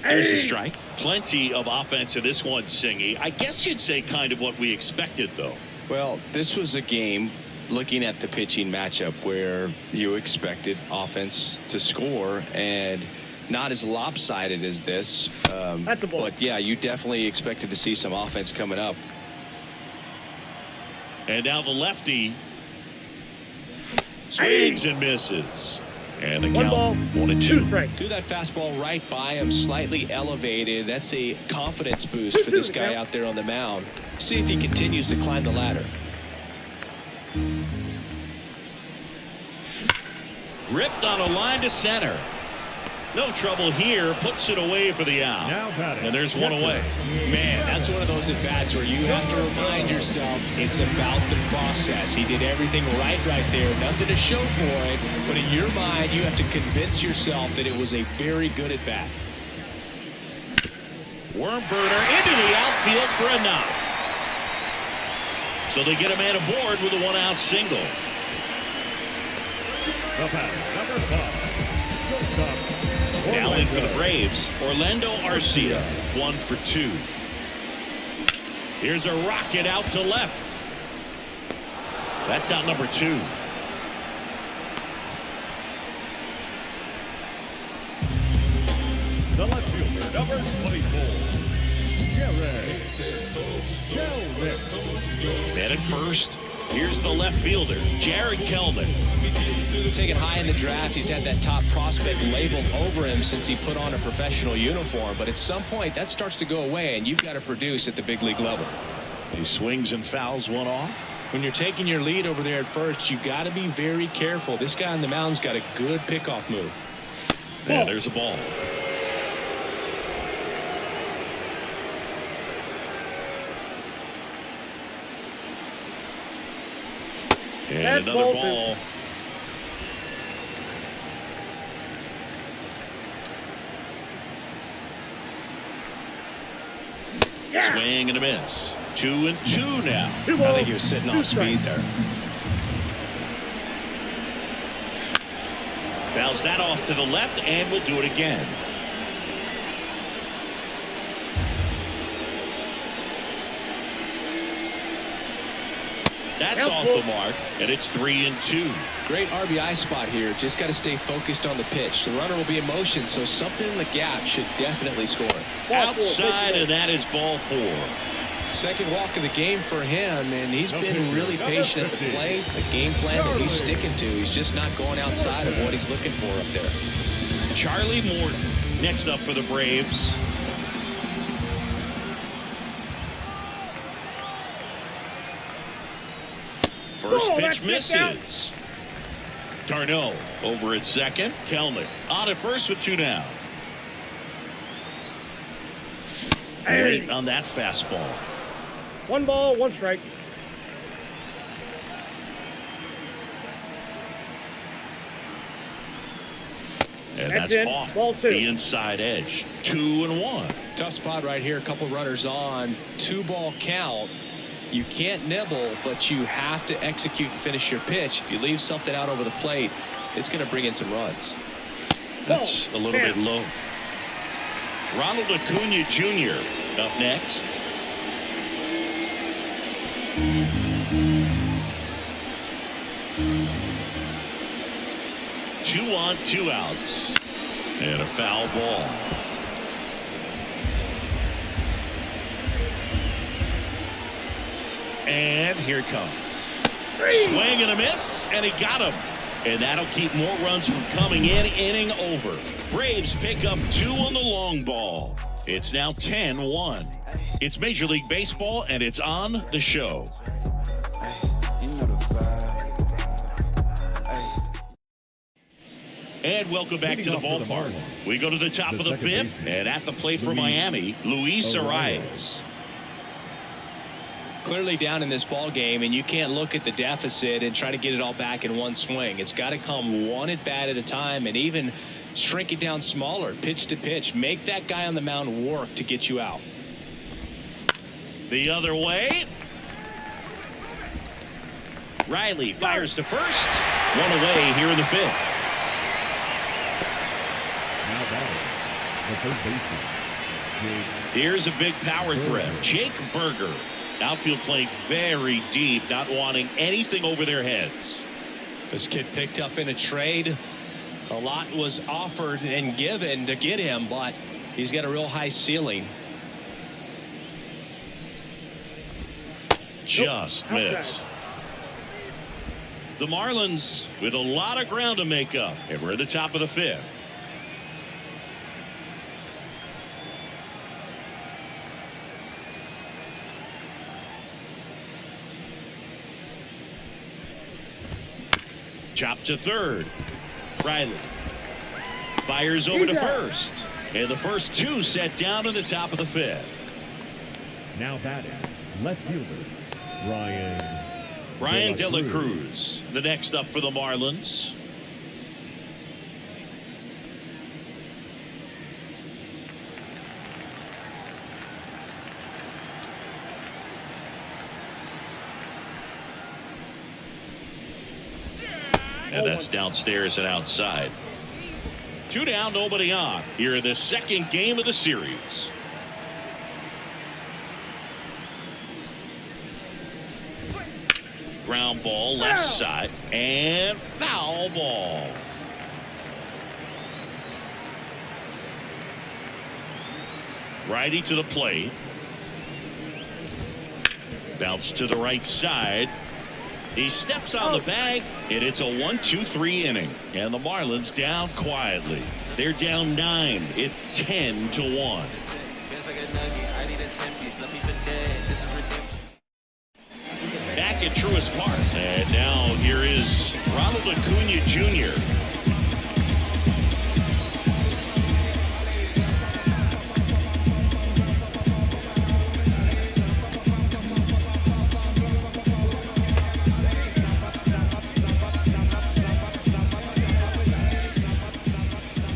There's a strike. Plenty of offense in this one, Singy. I guess you'd say kind of what we expected, though. Well, this was a game looking at the pitching matchup where you expected offense to score and not as lopsided as this. That's a ball. But yeah, you definitely expected to see some offense coming up. And now the lefty swings and misses. And the count 1-2. 2 strikes. Threw that fastball right by him, slightly elevated. That's a confidence boost for this guy out there on the mound. See if he continues to climb the ladder. Ripped on a line to center. No trouble here. Puts it away for the out. Now batting. And there's one away. Man, that's one of those at-bats where you have to remind yourself it's about the process. He did everything right there. Nothing to show for it. But in your mind, you have to convince yourself that it was a very good at-bat. Worm burner into the outfield for a knock. So they get a man aboard with a 1-out single. The batter, number 5. Shortstop. Now in for the Braves, Orlando Arcia, 1 for 2. Here's a rocket out to left. That's out number 2. The left fielder, number 24. And at first, here's the left fielder, Jared Kelman. Taken high in the draft, he's had that top prospect labeled over him since he put on a professional uniform. But at some point, that starts to go away, and you've got to produce at the big league level. He swings and fouls one off. When you're taking your lead over there at first, you've got to be very careful. This guy on the mound's got a good pickoff move. And there's a ball. And That's another ball ball. Swing and a miss. 2-2 now. I think he was sitting off speed there. Fouls that off to the left, and we'll do it again. That's off the mark, and it's 3-2. Great RBI spot here. Just got to stay focused on the pitch. The runner will be in motion, so something in the gap should definitely score. Outside, and that is ball 4. Second walk of the game for him, and he's been really patient at the plate. The game plan that he's sticking to, he's just not going outside of what he's looking for up there. Charlie Morton next up for the Braves. First pitch misses. Darno over at second. Kelnick on at first with 2 down. Late on that fastball. 1 ball, 1 strike. And That's that's it. off Ball 2. the inside edge. 2-1. Tough spot right here. A couple runners on. 2-ball count. You can't nibble, but you have to execute and finish your pitch. If you leave something out over the plate, it's going to bring in some runs. That's a little bit low. Ronald Acuna Jr. up next. Two on, 2 outs. And a foul ball. And here it comes. Swing and a miss, and he got him. And that'll keep more runs from coming in. Inning over. Braves pick up 2 on the long ball. It's now 10-1. It's Major League Baseball, and it's on the show. And welcome back to the ballpark. We go to the top of the 5th, and at the plate for Miami, Luis Arias. Clearly down in this ball game, and you can't look at the deficit and try to get it all back in one swing. It's got to come one at bat at a time, and even shrink it down smaller, pitch to pitch. Make that guy on the mound work to get you out. The other way. Riley fires to first. 1 away here in the 5th. Now batting, the third baseman. Here's a big power threat. Jake Berger. Outfield playing very deep, not wanting anything over their heads. This kid picked up in a trade. A lot was offered and given to get him, but he's got a real high ceiling. Just missed. The Marlins with a lot of ground to make up, and we're at the top of the 5th. Chop to third. Riley fires over to first, and the first 2 set down in the top of the 5th. Now batting, left fielder, Brian De La Cruz, the next up for the Marlins. And that's downstairs and outside. 2 down, nobody on. Here in the second game of the series. Ground ball left side and foul ball. Righty to the plate. Bounce to the right side. He steps on the bag, and it's a 1-2-3 inning. And the Marlins down quietly. They're down 9. It's 10-1. Back at Truist Park. And now here is Ronald Acuna Jr.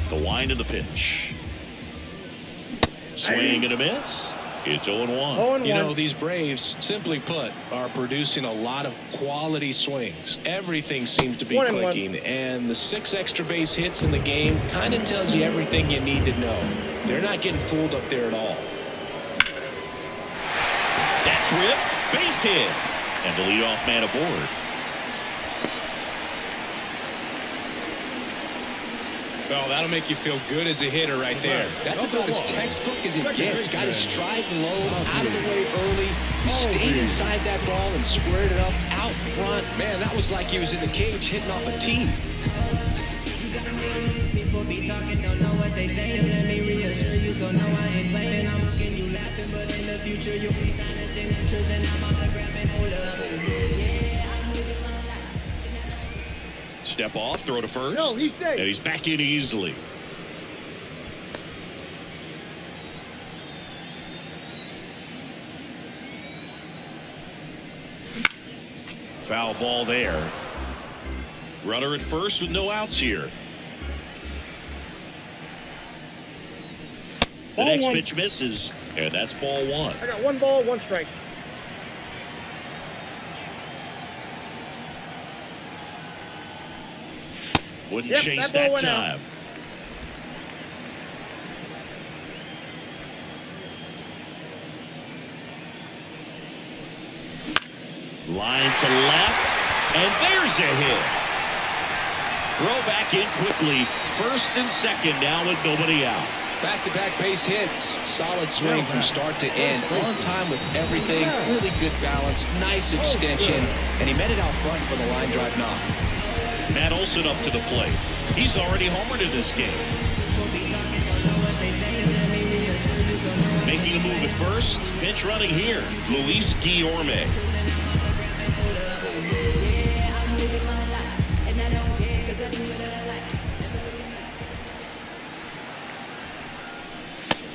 The wind of the pitch. Swing and a miss. It's 0-1. You know, these Braves, simply put, are producing a lot of quality swings. Everything seems to be clicking, and the 6 extra base hits in the game kind of tells you everything you need to know. They're not getting fooled up there at all. That's ripped. Base hit. And the leadoff man aboard. Oh, that'll make you feel good as a hitter right there. That's about as textbook as it gets. Got his stride low, out of the way early, stayed inside that ball and squared it up out front. Man, that was like he was in the cage hitting off a tee. People be talking, don't know what they say. Let me reassure you, so no, I ain't playing. I'm looking, you laughing, but in the future you'll be silencing interest, and I'm autographing. Hold up. Step off, throw to first. No, he's safe. And he's back in easily. Foul ball there. Runner at first with no outs here. The next pitch misses, and that's ball 1. I got 1 ball, 1 strike. Wouldn't chase that time. Line to left, and there's a hit. Throw back in quickly. First and second now with nobody out. Back-to-back base hits. Solid swing from start to end. On time with everything. Really good balance. Nice extension. And he met it out front for the line drive knock. Matt Olson up to the plate. He's already homered in this game. Making a move at first. Pinch running here. Luis Guillorme.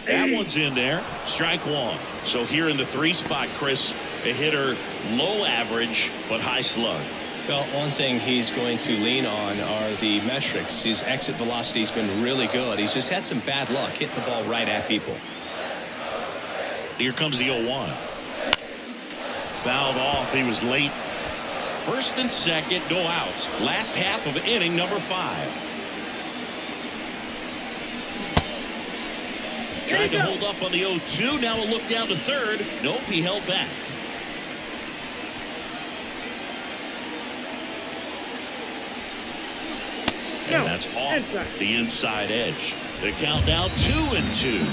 That one's in there. Strike 1. So here in the 3 spot, Chris, a hitter low average but high slug. Well, one thing he's going to lean on are the metrics. His exit velocity has been really good. He's just had some bad luck hitting the ball right at people. Here comes the 0-1. Fouled off. He was late. First and second, no outs. Last half of inning number 5. Tried to hold up on the 0-2. Now a look down to third. Nope, he held back. And that's off the inside edge. The count now 2-2.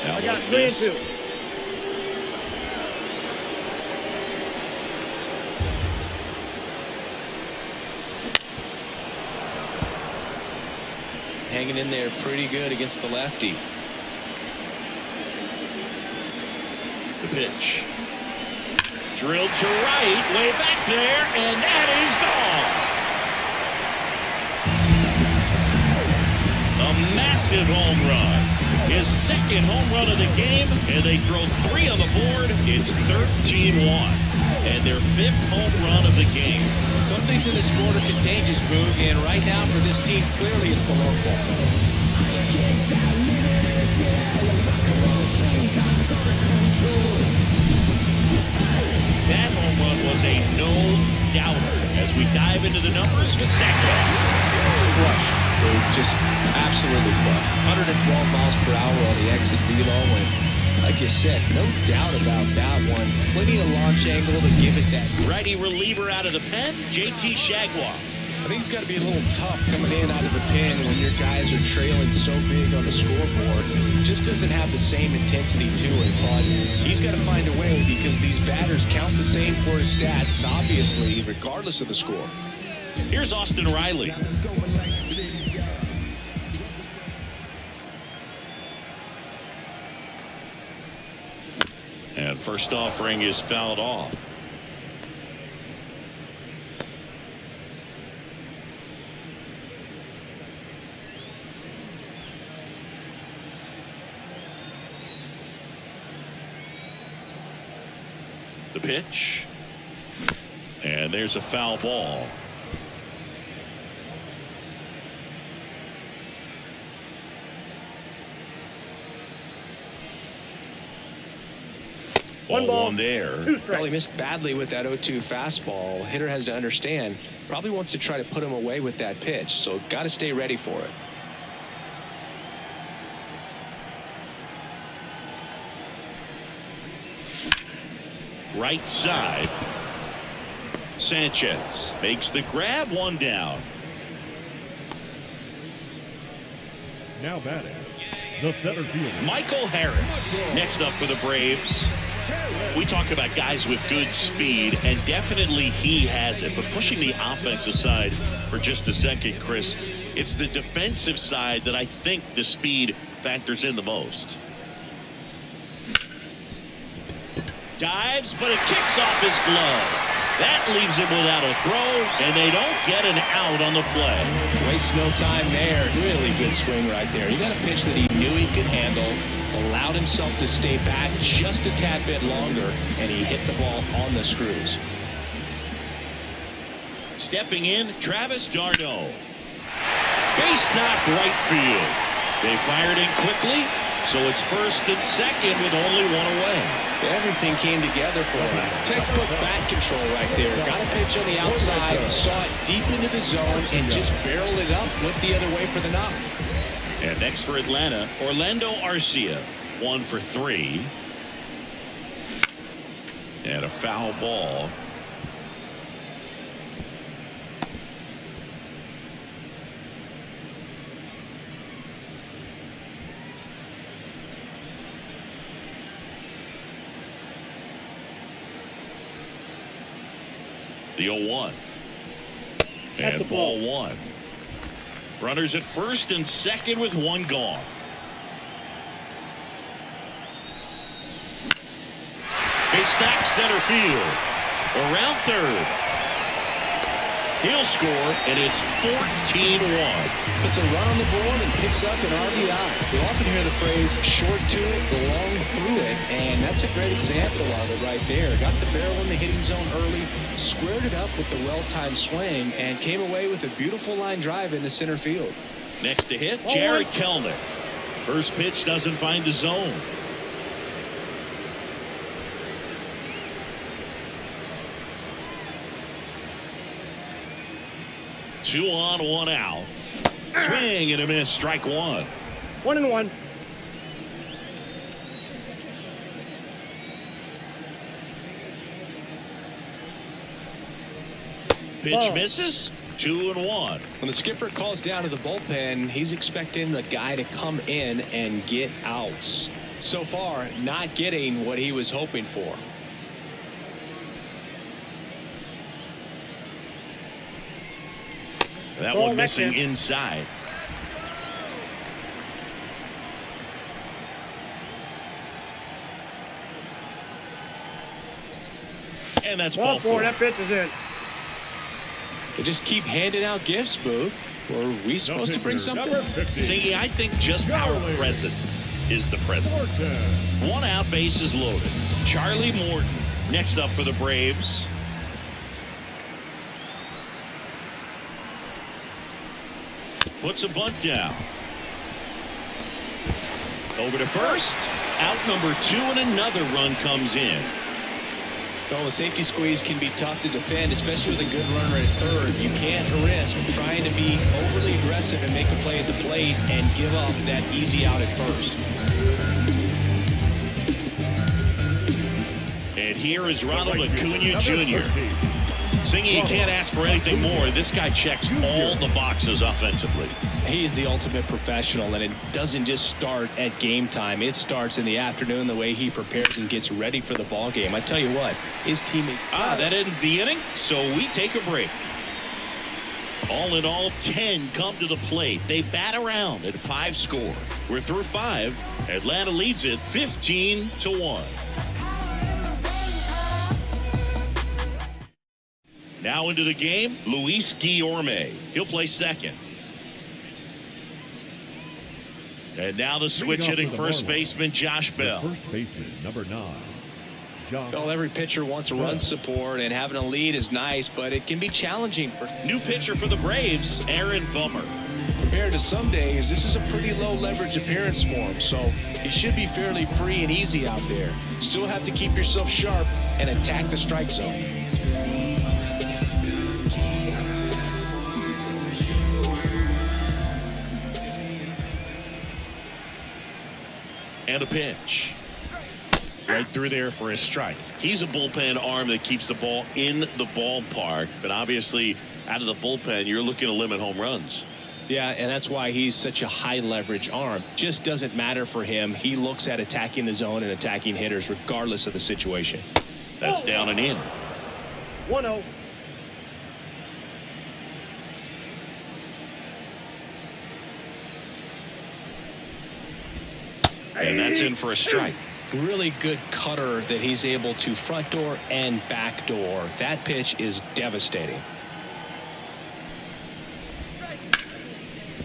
I got 3-2. Hanging in there pretty good against the lefty. The pitch. Drilled to right, way back there, and that is gone. A massive home run. His second home run of the game, and they throw 3 on the board. It's 13-1. And their 5th home run of the game. Some things in the sport are contagious, Boog, and right now for this team, clearly it's the long ball. That home run was a no-doubter. As we dive into the numbers for Statcast. Crushed. Just absolutely crushed. 112 miles per hour on the exit velo, and like you said, no doubt about that one. Plenty of launch angle to give it that. Righty reliever out of the pen, JT Jaguar. I think it's got to be a little tough coming in out of the pen when your guys are trailing so big on the scoreboard. It just doesn't have the same intensity to it, but he's got to find a way because these batters count the same for his stats, obviously, regardless of the score. Here's Austin Riley. And first offering is fouled off. The pitch. And there's a foul ball. One ball, one there. Probably missed badly with that 0-2 fastball. Hitter has to understand, probably wants to try to put him away with that pitch, so got to stay ready for it. Right side. Sanchez makes the grab, one down. Now batting, the center fielder, Michael Harris next up for the Braves. We talk about guys with good speed, and definitely he has it. But pushing the offensive side for just a second, Chris, it's the defensive side that I think the speed factors in the most. Dives, but it kicks off his glove. That leaves him without a throw, and they don't get an out on the play. Wastes no time there. Really good swing right there. He got a pitch that he knew he could handle, allowed himself to stay back just a tad bit longer, and he hit the ball on the screws. Stepping in, Travis d'Arnaud. Base knock right field. They fired in quickly, so it's first and second with only one away. Everything came together for him. Textbook bat control right there. Got a pitch on the outside, saw it deep into the zone, and just barreled it up, went the other way for the knock. And next for Atlanta, Orlando Arcia, 1 for 3. And a foul ball. The 0-1. And ball 1. Runners at first and second with one gone. Base knock center field. Around third. He'll score, and it's 14-1. Puts a run on the board and picks up an RBI. We often hear the phrase short to it, long through it, and that's a great example of it right there. Got the barrel in the hitting zone early, squared it up with the well-timed swing, and came away with a beautiful line drive into center field. Next to hit, Jared Kelenic. First pitch doesn't find the zone. Two on, one out. Swing and a miss, strike one. 1-1. Pitch Ball. misses. 2-1. When the skipper calls down to the bullpen, he's expecting the guy to come in and get outs. So far, not getting what he was hoping for. That Ball one missing back in. inside. And that's Ball ball four. four. That pitch is in. They just keep handing out gifts, Boo. Were we supposed to bring something? Number 50, See, I think just our presence is the present. Morton. One out, bases loaded. Charlie Morton next up for the Braves. Puts a bunt down. Over to first. Out number 2, and another run comes in. Well, the safety squeeze can be tough to defend, especially with a good runner at third. You can't risk trying to be overly aggressive and make a play at the plate and give up that easy out at first. And here is Ronald Right fielder, Acuna number Jr. 13. Singing, you can't ask for anything more. This guy checks all the boxes offensively. He's the ultimate professional, and it doesn't just start at game time. It starts in the afternoon, the way he prepares and gets ready for the ball game. I tell you what, his teammate... That ends the inning, so we take a break. All in all, 10 come to the plate. They bat around at 5 score. We're through 5. Atlanta leads it 15-1. Now into the game, Luis Guillorme. He'll play second. And now the switch Leading off hitting for the first Marlins, baseman Josh the Bell. First baseman, number 9. Josh. Well, every pitcher wants run support, and having a lead is nice, but it can be challenging for... New pitcher for the Braves, Aaron Bummer. Compared to some days, this is a pretty low leverage appearance for him, so he should be fairly free and easy out there. Still have to keep yourself sharp and attack the strike zone. And a pitch. Right through there for a strike. He's a bullpen arm that keeps the ball in the ballpark, but obviously out of the bullpen, you're looking to limit home runs. Yeah, and that's why he's such a high leverage arm. Just doesn't matter for him. He looks at attacking the zone and attacking hitters regardless of the situation. That's down and in. 1-0. And that's in for a strike. Really good cutter that he's able to front door and back door. That pitch is devastating.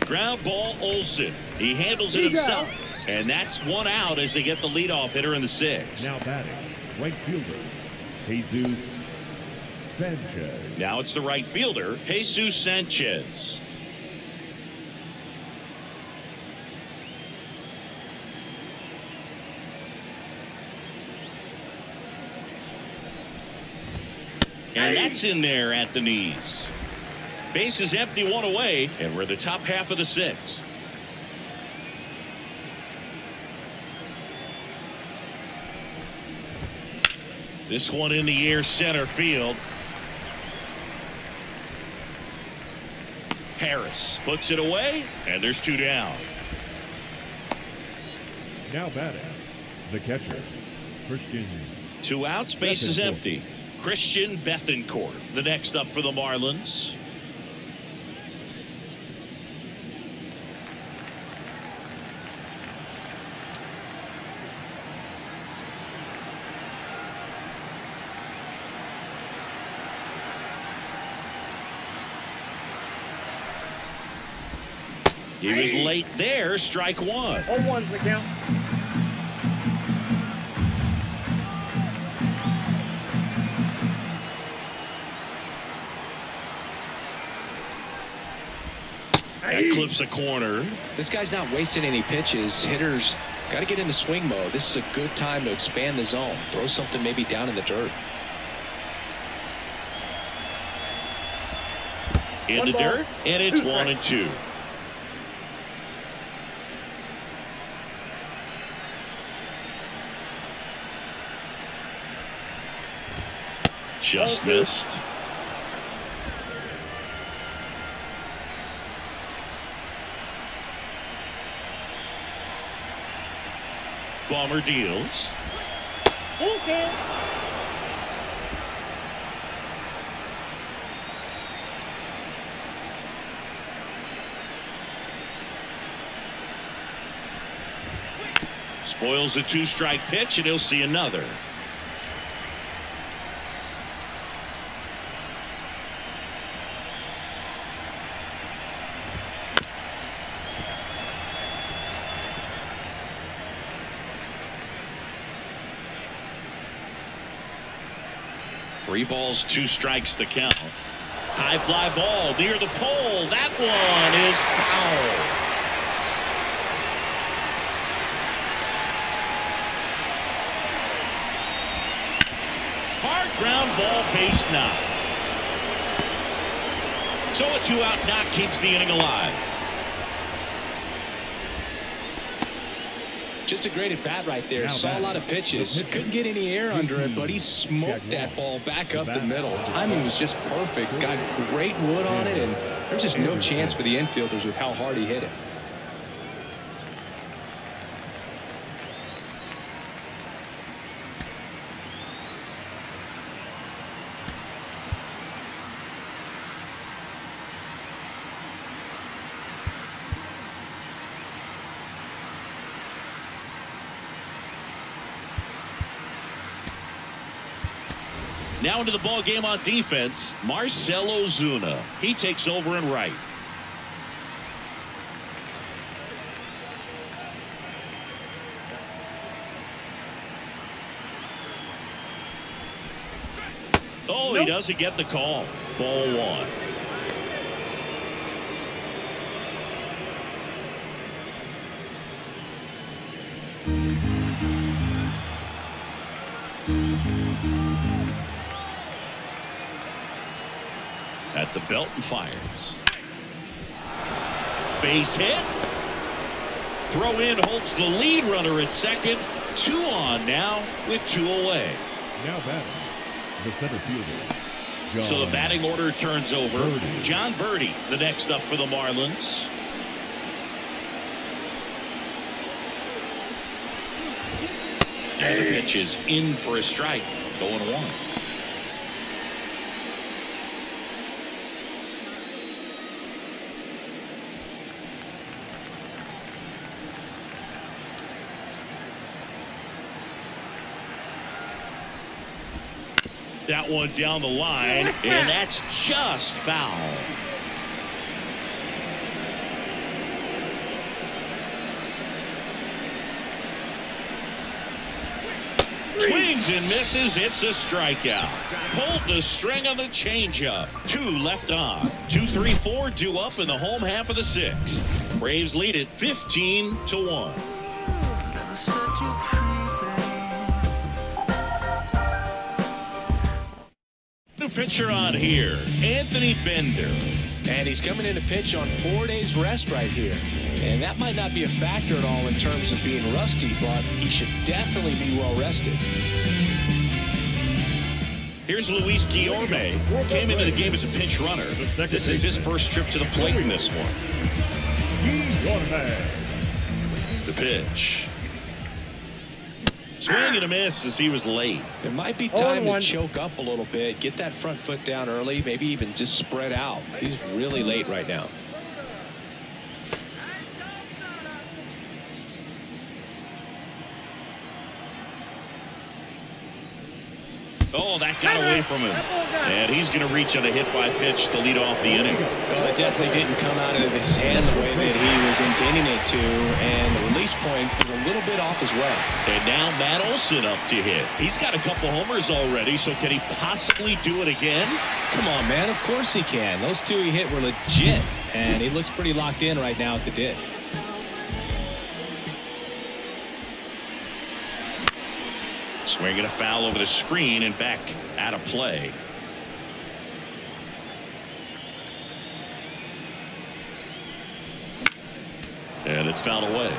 Ground ball, Olsen. He handles it himself, and that's one out as they get the leadoff hitter in the 6th. Now batting, right fielder, Jesus Sanchez. Now it's the right fielder, Jesus Sanchez. And that's in there at the knees. Base is empty, 1 away, and we're the top half of the 6th. This one in the air, center field. Harris puts it away, and there's 2 down. Now batting, the catcher, Christian. 2 outs, base is Bethancourt. empty. Christian Bethancourt, the next up for the Marlins. He was late there, strike 1. 0-1's the count. That clips a corner. This guy's not wasting any pitches. Hitters got to get into swing mode. This is a good time to expand the zone. Throw something maybe down in the dirt. In One the ball, dirt, and it's 2 1 and 2. Just missed. Bummer deals. Okay. Spoils the 2-strike pitch, and he'll see another. Three balls, 2 strikes the count. High fly ball near the pole. That one is foul. Ground ball, base knock. So a 2-out knock keeps the inning alive. Just a great at bat right there. Now Saw a lot of pitches. Couldn't get any air under it, but he smoked that ball back up the middle. Timing was just perfect. Got great wood on it, and there's just no chance for the infielders with how hard he hit it. Now into the ball game on defense, Marcell Ozuna. He takes over in right. Oh, he doesn't get the call. Ball 1. At the belt and fires. Base hit. Throw in holds the lead runner at second. 2 on now with 2 away. Now batting, the center fielder. John So the batting order turns over. Birdie. John Birdie, the next up for the Marlins. And the pitch is in for a strike. 0-1. That one down the line, and that's just foul. Swings and misses. It's a strikeout. Pulled the string on the changeup. 2 left on. 2-3-4 due up in the home half of the 6th. Braves lead it 15-1. New pitcher on here, Anthony Bender. And he's coming in to pitch on 4 days rest right here. And that might not be a factor at all in terms of being rusty, but he should definitely be well rested. Here's Luis Guillorme. Came into the game as a pinch runner. This is his first trip to the plate in this one. The pitch. Swing and a miss as he was late. It might be time to choke up a little bit, get that front foot down early, maybe even just spread out. He's really late right now. Oh, that got away from him. And he's going to reach on a hit by pitch to lead off the inning. Well, it definitely didn't come out of his hand the way that he was intending it to, and the release point was a little bit off as well. And now Matt Olson up to hit. He's got a couple homers already, so can he possibly do it again? Come on, man. Of course he can. Those 2 he hit were legit, and he looks pretty locked in right now at the dish. Swinging a foul over the screen and back out of play. And it's fouled away.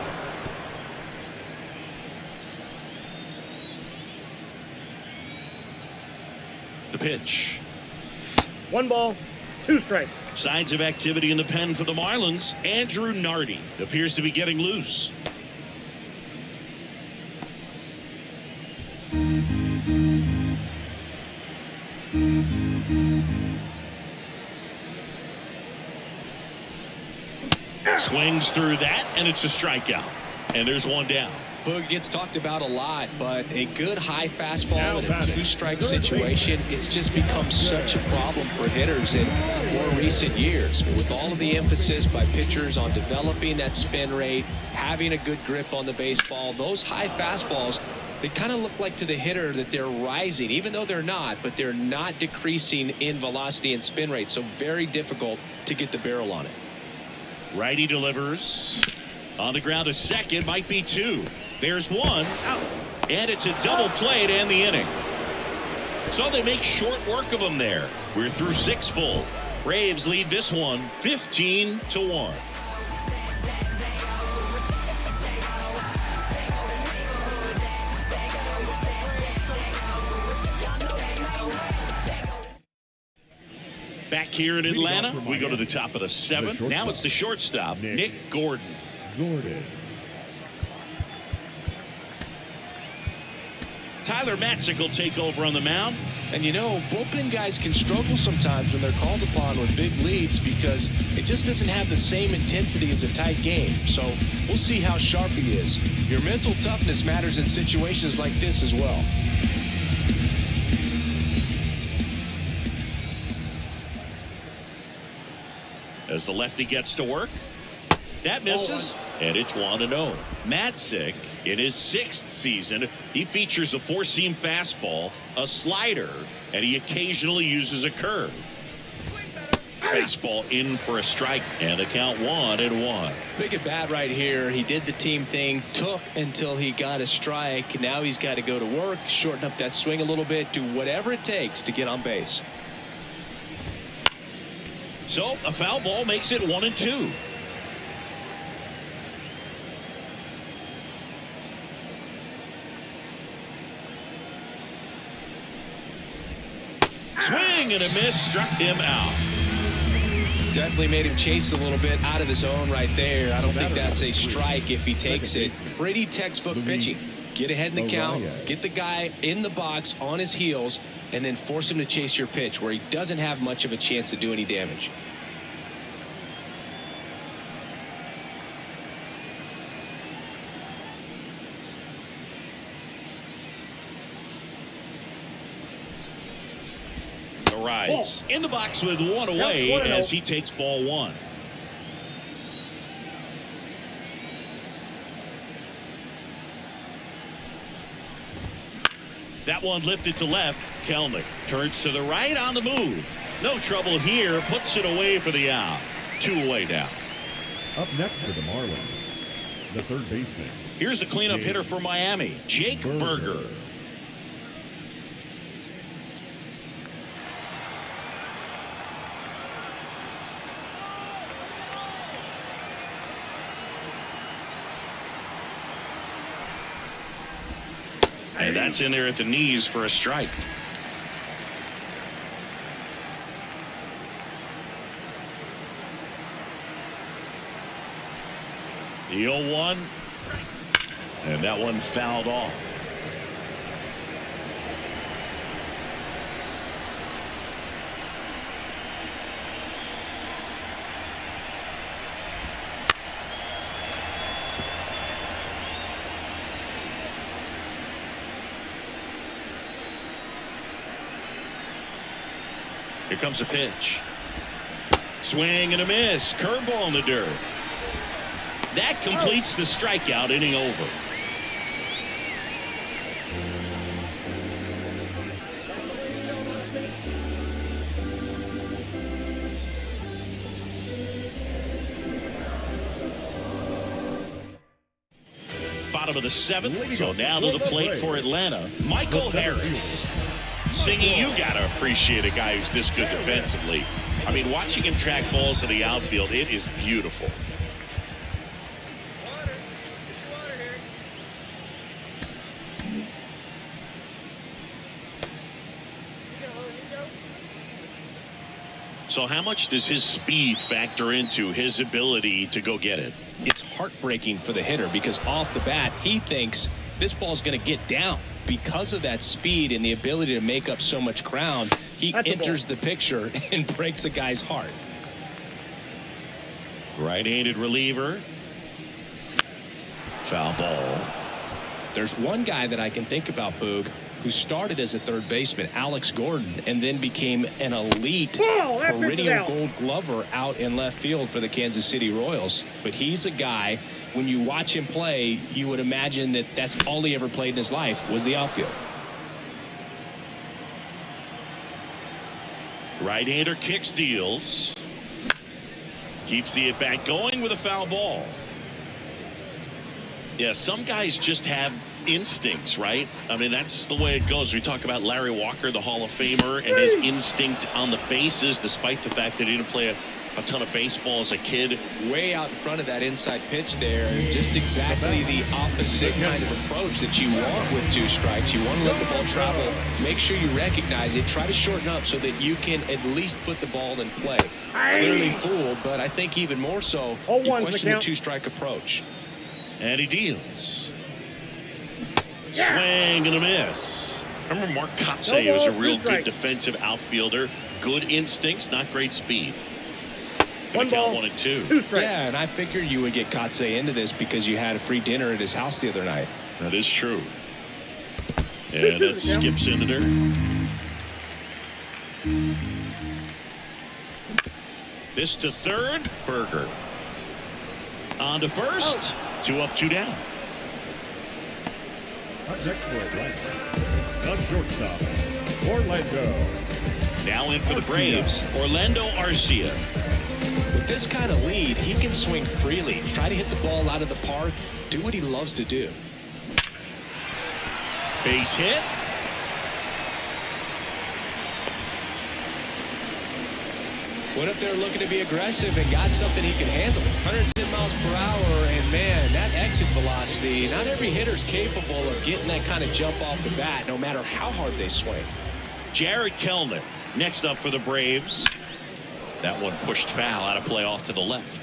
The pitch. 1 ball, 2 strikes. Signs of activity in the pen for the Marlins. Andrew Nardi appears to be getting loose. Swings through that, and it's a strikeout. And there's one down. Boog gets talked about a lot, but a good high fastball in a two-strike situation, it's just become such a problem for hitters in more recent years. With all of the emphasis by pitchers on developing that spin rate, having a good grip on the baseball, those high fastballs, they kind of look like to the hitter that they're rising, even though they're not, but they're not decreasing in velocity and spin rate, so very difficult to get the barrel on it. Righty delivers. On the ground to second, might be two. There's one, and it's a double play to end the inning. So they make short work of them there. We're through 6 full. Braves lead this one 15-1. Back here in Atlanta, we go to the top of the 7th. Now it's the shortstop, Nick Gordon. Tyler Matzik will take over on the mound. And you know, bullpen guys can struggle sometimes when they're called upon with big leads because it just doesn't have the same intensity as a tight game. So we'll see how sharp he is. Your mental toughness matters in situations like this as well. As the lefty gets to work, that misses, and it's 1-0. Matzik, in his 6th season, he features a 4-seam fastball, a slider, and he occasionally uses a curve. Fastball in for a strike, and the count 1-1. Big at bat right here. He did the team thing, took until he got a strike. Now he's got to go to work, shorten up that swing a little bit, do whatever it takes to get on base. So a foul ball makes it 1-2. Swing and a miss, struck him out. Definitely made him chase a little bit out of his zone right there. I don't think that's a strike if he takes it. Pretty textbook pitching. Get ahead in the count, get the guy in the box on his heels, and then force him to chase your pitch where he doesn't have much of a chance to do any damage. Rise in the box with one away as he takes ball 1. That one lifted to left. Kelnick turns to the right on the move. No trouble here. Puts it away for the out. 2 away now. Up next for the Marlins, the third baseman. Here's the cleanup hitter for Miami, Jake Berger. And that's in there at the knees for a strike. The 0-1. And that one fouled off. Here comes a pitch. Swing and a miss. Curveball in the dirt. That completes the strikeout. Inning over. Bottom of the 7th. So now to the plate for Atlanta, Michael Harris. Singing, you got to appreciate a guy who's this good defensively. I mean, watching him track balls to the outfield, it is beautiful. So how much does his speed factor into his ability to go get it? It's heartbreaking for the hitter because off the bat, he thinks this ball's going to get down. because of that speed and the ability to make up so much ground, he enters the picture and breaks a guy's heart. Right-handed reliever. Foul ball. There's one guy that I can think about, Boog, who started as a third baseman, Alex Gordon, and then became an elite perennial Gold Glover out in left field for the Kansas City Royals. But he's a guy, when you watch him play, you would imagine that that's all he ever played in his life was the outfield. Right-hander kicks, deals. Keeps the at-bat going with a foul ball. Yeah, some guys just have instincts, right? I mean, that's the way it goes. We talk about Larry Walker, the Hall of Famer, and his instinct on the bases, despite the fact that he didn't play a ton of baseball as a kid. Way out in front of that inside pitch there. Just exactly the opposite kind of approach that you want with 2 strikes. You want to let the ball travel. Make sure you recognize it. Try to shorten up so that you can at least put the ball in play. Clearly fooled, but I think even more so, you question the 2-strike approach. And he deals. Swing and a miss. I remember Mark Kotsay was a real good defensive outfielder. Good instincts, not great speed. Gonna count 1 and 2. Yeah, and I figured you would get Kotsay into this because you had a free dinner at his house the other night. That is true. And that skips into there. This to third. Berger. On to first. 2 up, 2 down. Up next for Atlanta, the shortstop, Orlando. Now in for the Braves, Orlando Arcia. With this kind of lead, he can swing freely, try to hit the ball out of the park, do what he loves to do. Base hit. Went up there looking to be aggressive and got something he can handle. 110 miles per hour, and man, that exit velocity, not every hitter's capable of getting that kind of jump off the bat, no matter how hard they swing. Jared Kelenic next up for the Braves. That one pushed foul out of play off to the left.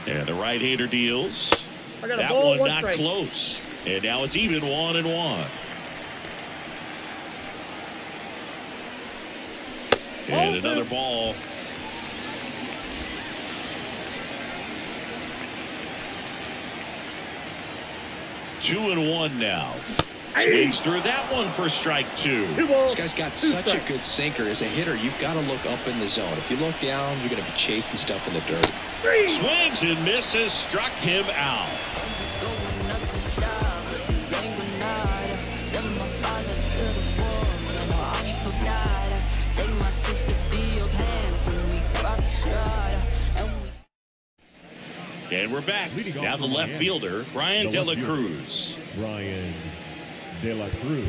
And the right-hander deals. That one not close. And now it's even 1 and 1. And another ball. Two and 1 now. Swings through that one for strike 2. This guy's got such a good sinker. As a hitter, you've got to look up in the zone. If you look down, you're going to be chasing stuff in the dirt. Swings and misses, struck him out. And we're back. Now the left fielder, Brian De La Cruz. Brian De La Cruz.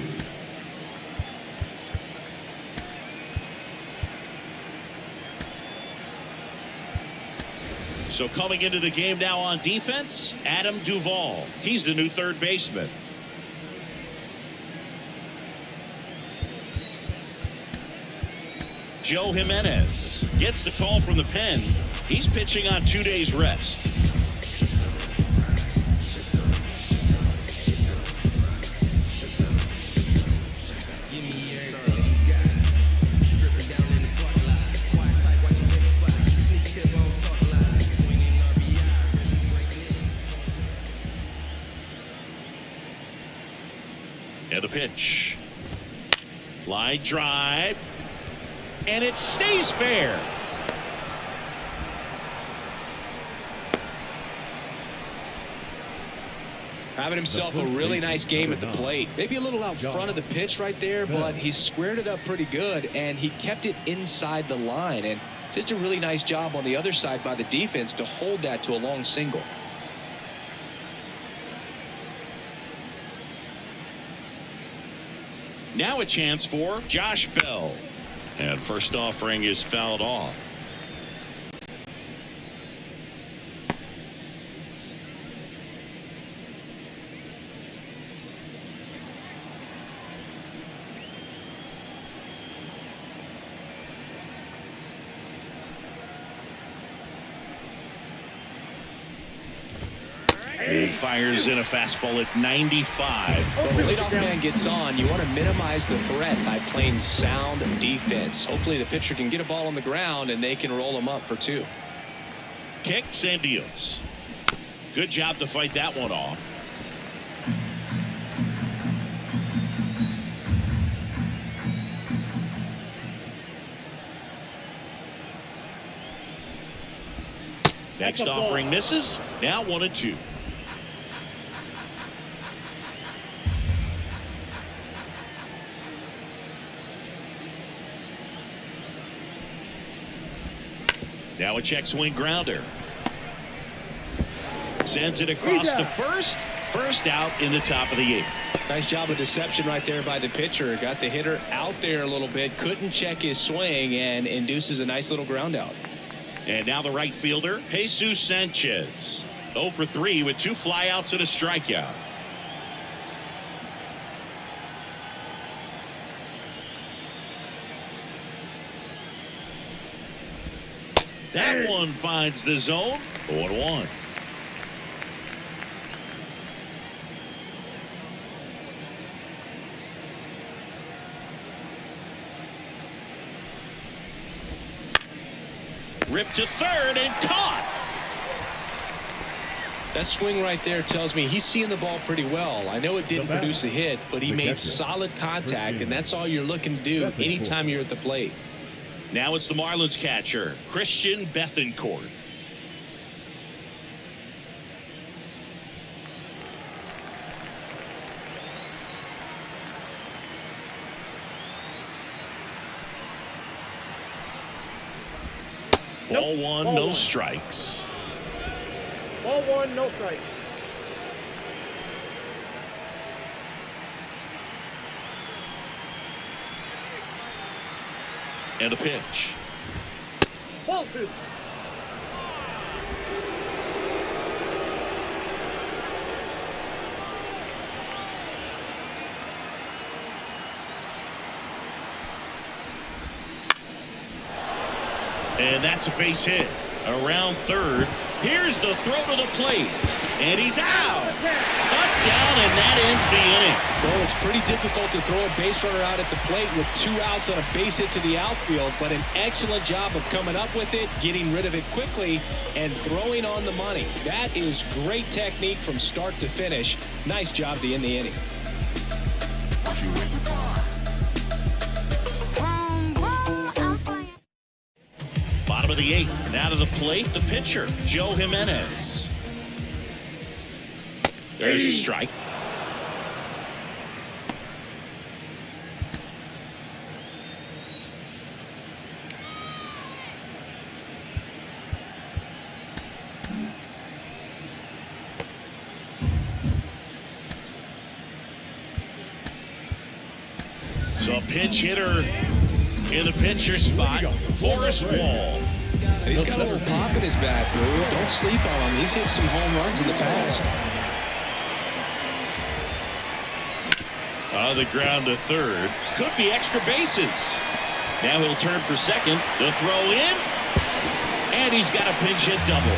So coming into the game now on defense, Adam Duvall. He's the new third baseman. Joe Jimenez gets the call from the pen. He's pitching on 2 days rest. And the pitch. Line drive. And it stays fair. Having himself a really nice game at the plate. Maybe a little out front of the pitch right there, but he squared it up pretty good, and he kept it inside the line. And just a really nice job on the other side by the defense to hold that to a long single. Now a chance for Josh Bell. And first offering is fouled off. He fires in a fastball at 95. When the leadoff man gets on, you want to minimize the threat by playing sound defense. Hopefully the pitcher can get a ball on the ground and they can roll him up for 2. Kicks and deals. Good job to fight that one off. Next offering misses. Now 1-2. Now a check swing grounder. Sends it across the first. First out in the top of the 8th. Nice job of deception right there by the pitcher. Got the hitter out there a little bit. Couldn't check his swing and induces a nice little ground out. And now the right fielder, Jesus Sanchez. 0 for 3 with 2 flyouts and a strikeout. That one finds the zone. 0-1. Ripped to third and caught. That swing right there tells me he's seeing the ball pretty well. I know it didn't produce a hit, but he made solid contact, and that's all you're looking to do anytime you're at the plate. Now it's the Marlins catcher, Christian Bethancourt. Ball 1, no strikes. Ball 1, no strikes. And a pitch. Ball 2. And that's a base hit. Around third. Here's the throw to the plate. And he's out. Cut down, and that ends the inning. Well, it's pretty difficult to throw a base runner out at the plate with 2 outs on a base hit to the outfield, but an excellent job of coming up with it, getting rid of it quickly, and throwing on the money. That is great technique from start to finish. Nice job to end the inning. Bottom of the 8th. Now to the plate, the pitcher, Joe Jimenez. There's a strike. So a pinch hitter in the pitcher spot, Forrest Wall. He's got a little pop in his bat, Blue. Don't sleep on him. He's hit some home runs in the past. On the ground to third. Could be extra bases. Now he'll turn for second. The throw in. And he's got a pinch hit double.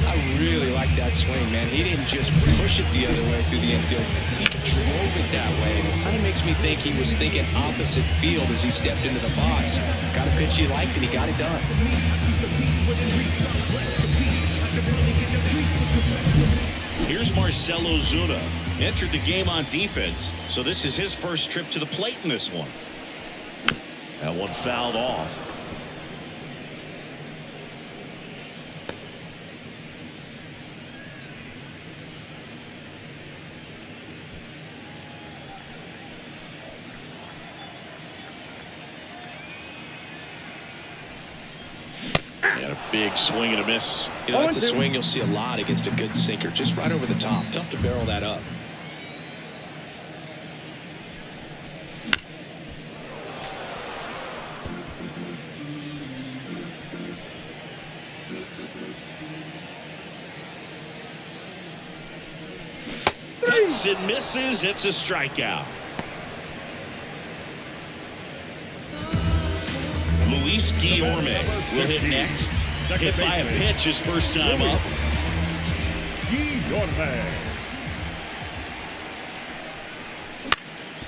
I really like that swing, man. He didn't just push it the other way through the infield. He drove it that way. It kind of makes me think he was thinking opposite field as he stepped into the box. Got a pitch he liked, and he got it done. Here's Marcell Ozuna. Entered the game on defense, so this is his first trip to the plate in this one. That one fouled off. And a big swing and a miss. You know, that's a swing you'll see a lot against a good sinker. Just right over the top. Tough to barrel that up. Hits and misses. It's a strikeout. Luis Guillorme will hit next. Hit by a pitch his first time up.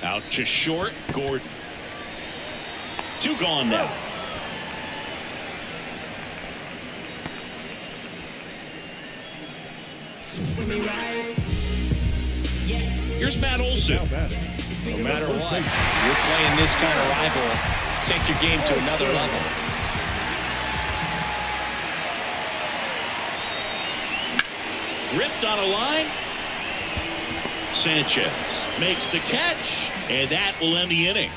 Out to short, Gordon. 2 gone now. Here's Matt Olson. No matter what, you're playing this kind of rival, take your game to another level. Ripped on a line. Sanchez makes the catch, and that will end the inning.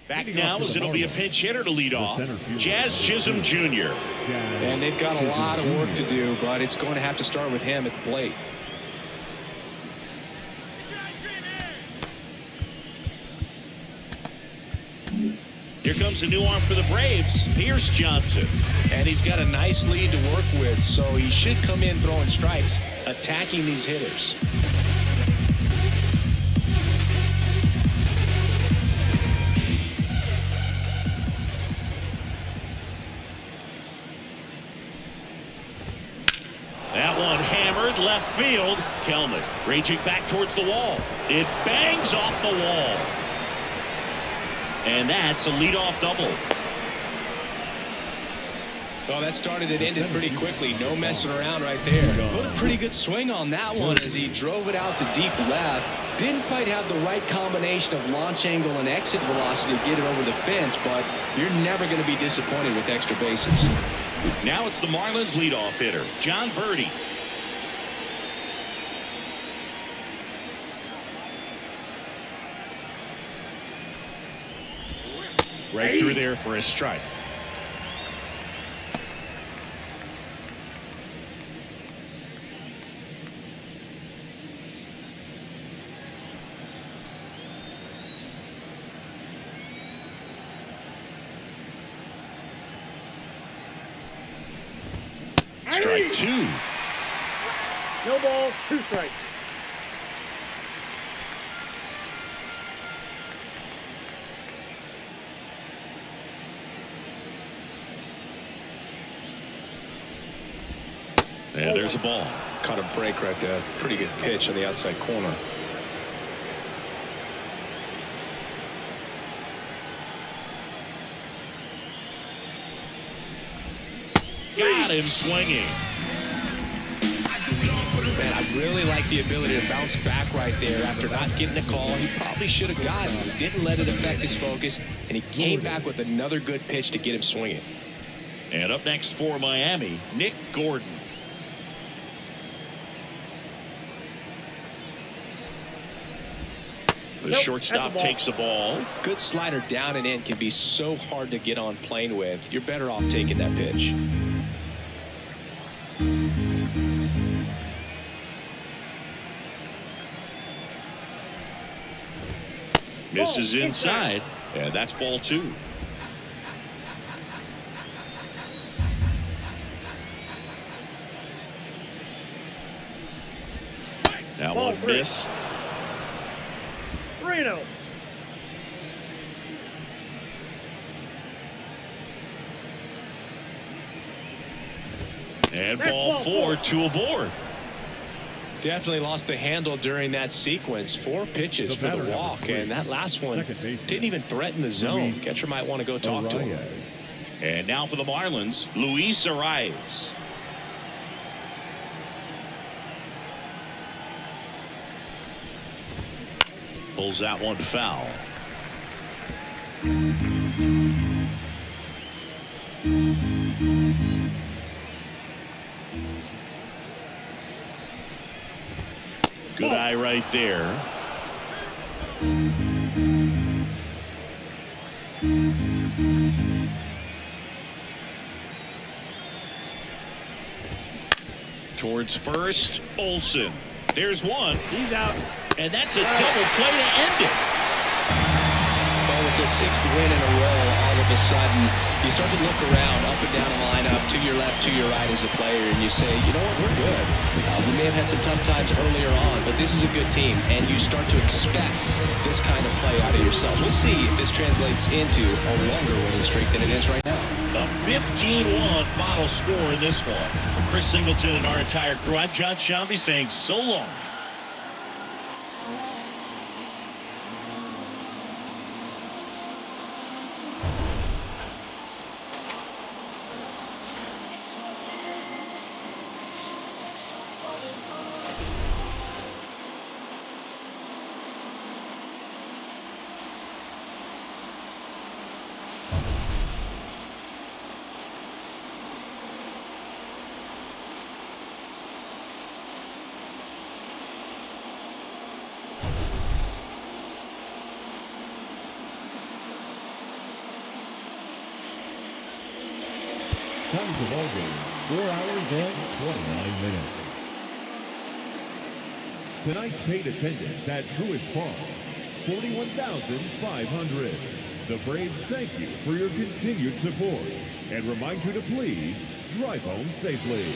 Back now as it'll be a pinch hitter to lead off. Jazz Chisholm Jr. And they've got a lot of work to do, but it's going to have to start with him at the plate. Here comes a new arm for the Braves, Pierce Johnson. And he's got a nice lead to work with, so he should come in throwing strikes, attacking these hitters. That one hammered left field. Kelnick raging back towards the wall. It bangs off the wall. And that's a leadoff double. Well, that started and ended pretty quickly. No messing around right there. Put a pretty good swing on that one as he drove it out to deep left. Didn't quite have the right combination of launch angle and exit velocity to get it over the fence, but you're never going to be disappointed with extra bases. Now it's the Marlins leadoff hitter, John Birdie. Right through there for a strike. Strike 2. No ball, 2 strikes. And there's a ball. Caught a break right there. Pretty good pitch on the outside corner. Got him swinging. Man, I really like the ability to bounce back right there after not getting a call. He probably should have gotten it. Didn't let it affect his focus, and he came back with another good pitch to get him swinging. And up next for Miami, Nick Gordon. The shortstop takes the ball. Good slider down and in can be so hard to get on plane with. You're better off taking that pitch. Misses inside, and that's ball 2. That one missed. 3-0. And ball 4, 2 aboard. Definitely lost the handle during that sequence. 4 pitches for the walk, and that last one didn't even threaten the zone. Catcher might want to go talk to him. And now for the Marlins, Luis Arias. Pulls that one foul. Good eye right there. Towards first, Olson. There's one. He's out. And that's a double play to end it. Well, with the 6th win in a row, all of a sudden you start to look around up and down the lineup, to your left, to your right as a player, and you say, you know what, we're good. We may have had some tough times earlier on, but this is a good team, and you start to expect this kind of play out of yourselves. We'll see if this translates into a longer winning streak than it is right now. A 15-1 final score in this one. For Chris Singleton and our entire crew, I'm John Shambi saying so long. Time of the ball game, 4 hours and 29 minutes. Tonight's paid attendance at Truist Park, 41,500. The Braves thank you for your continued support and remind you to please drive home safely.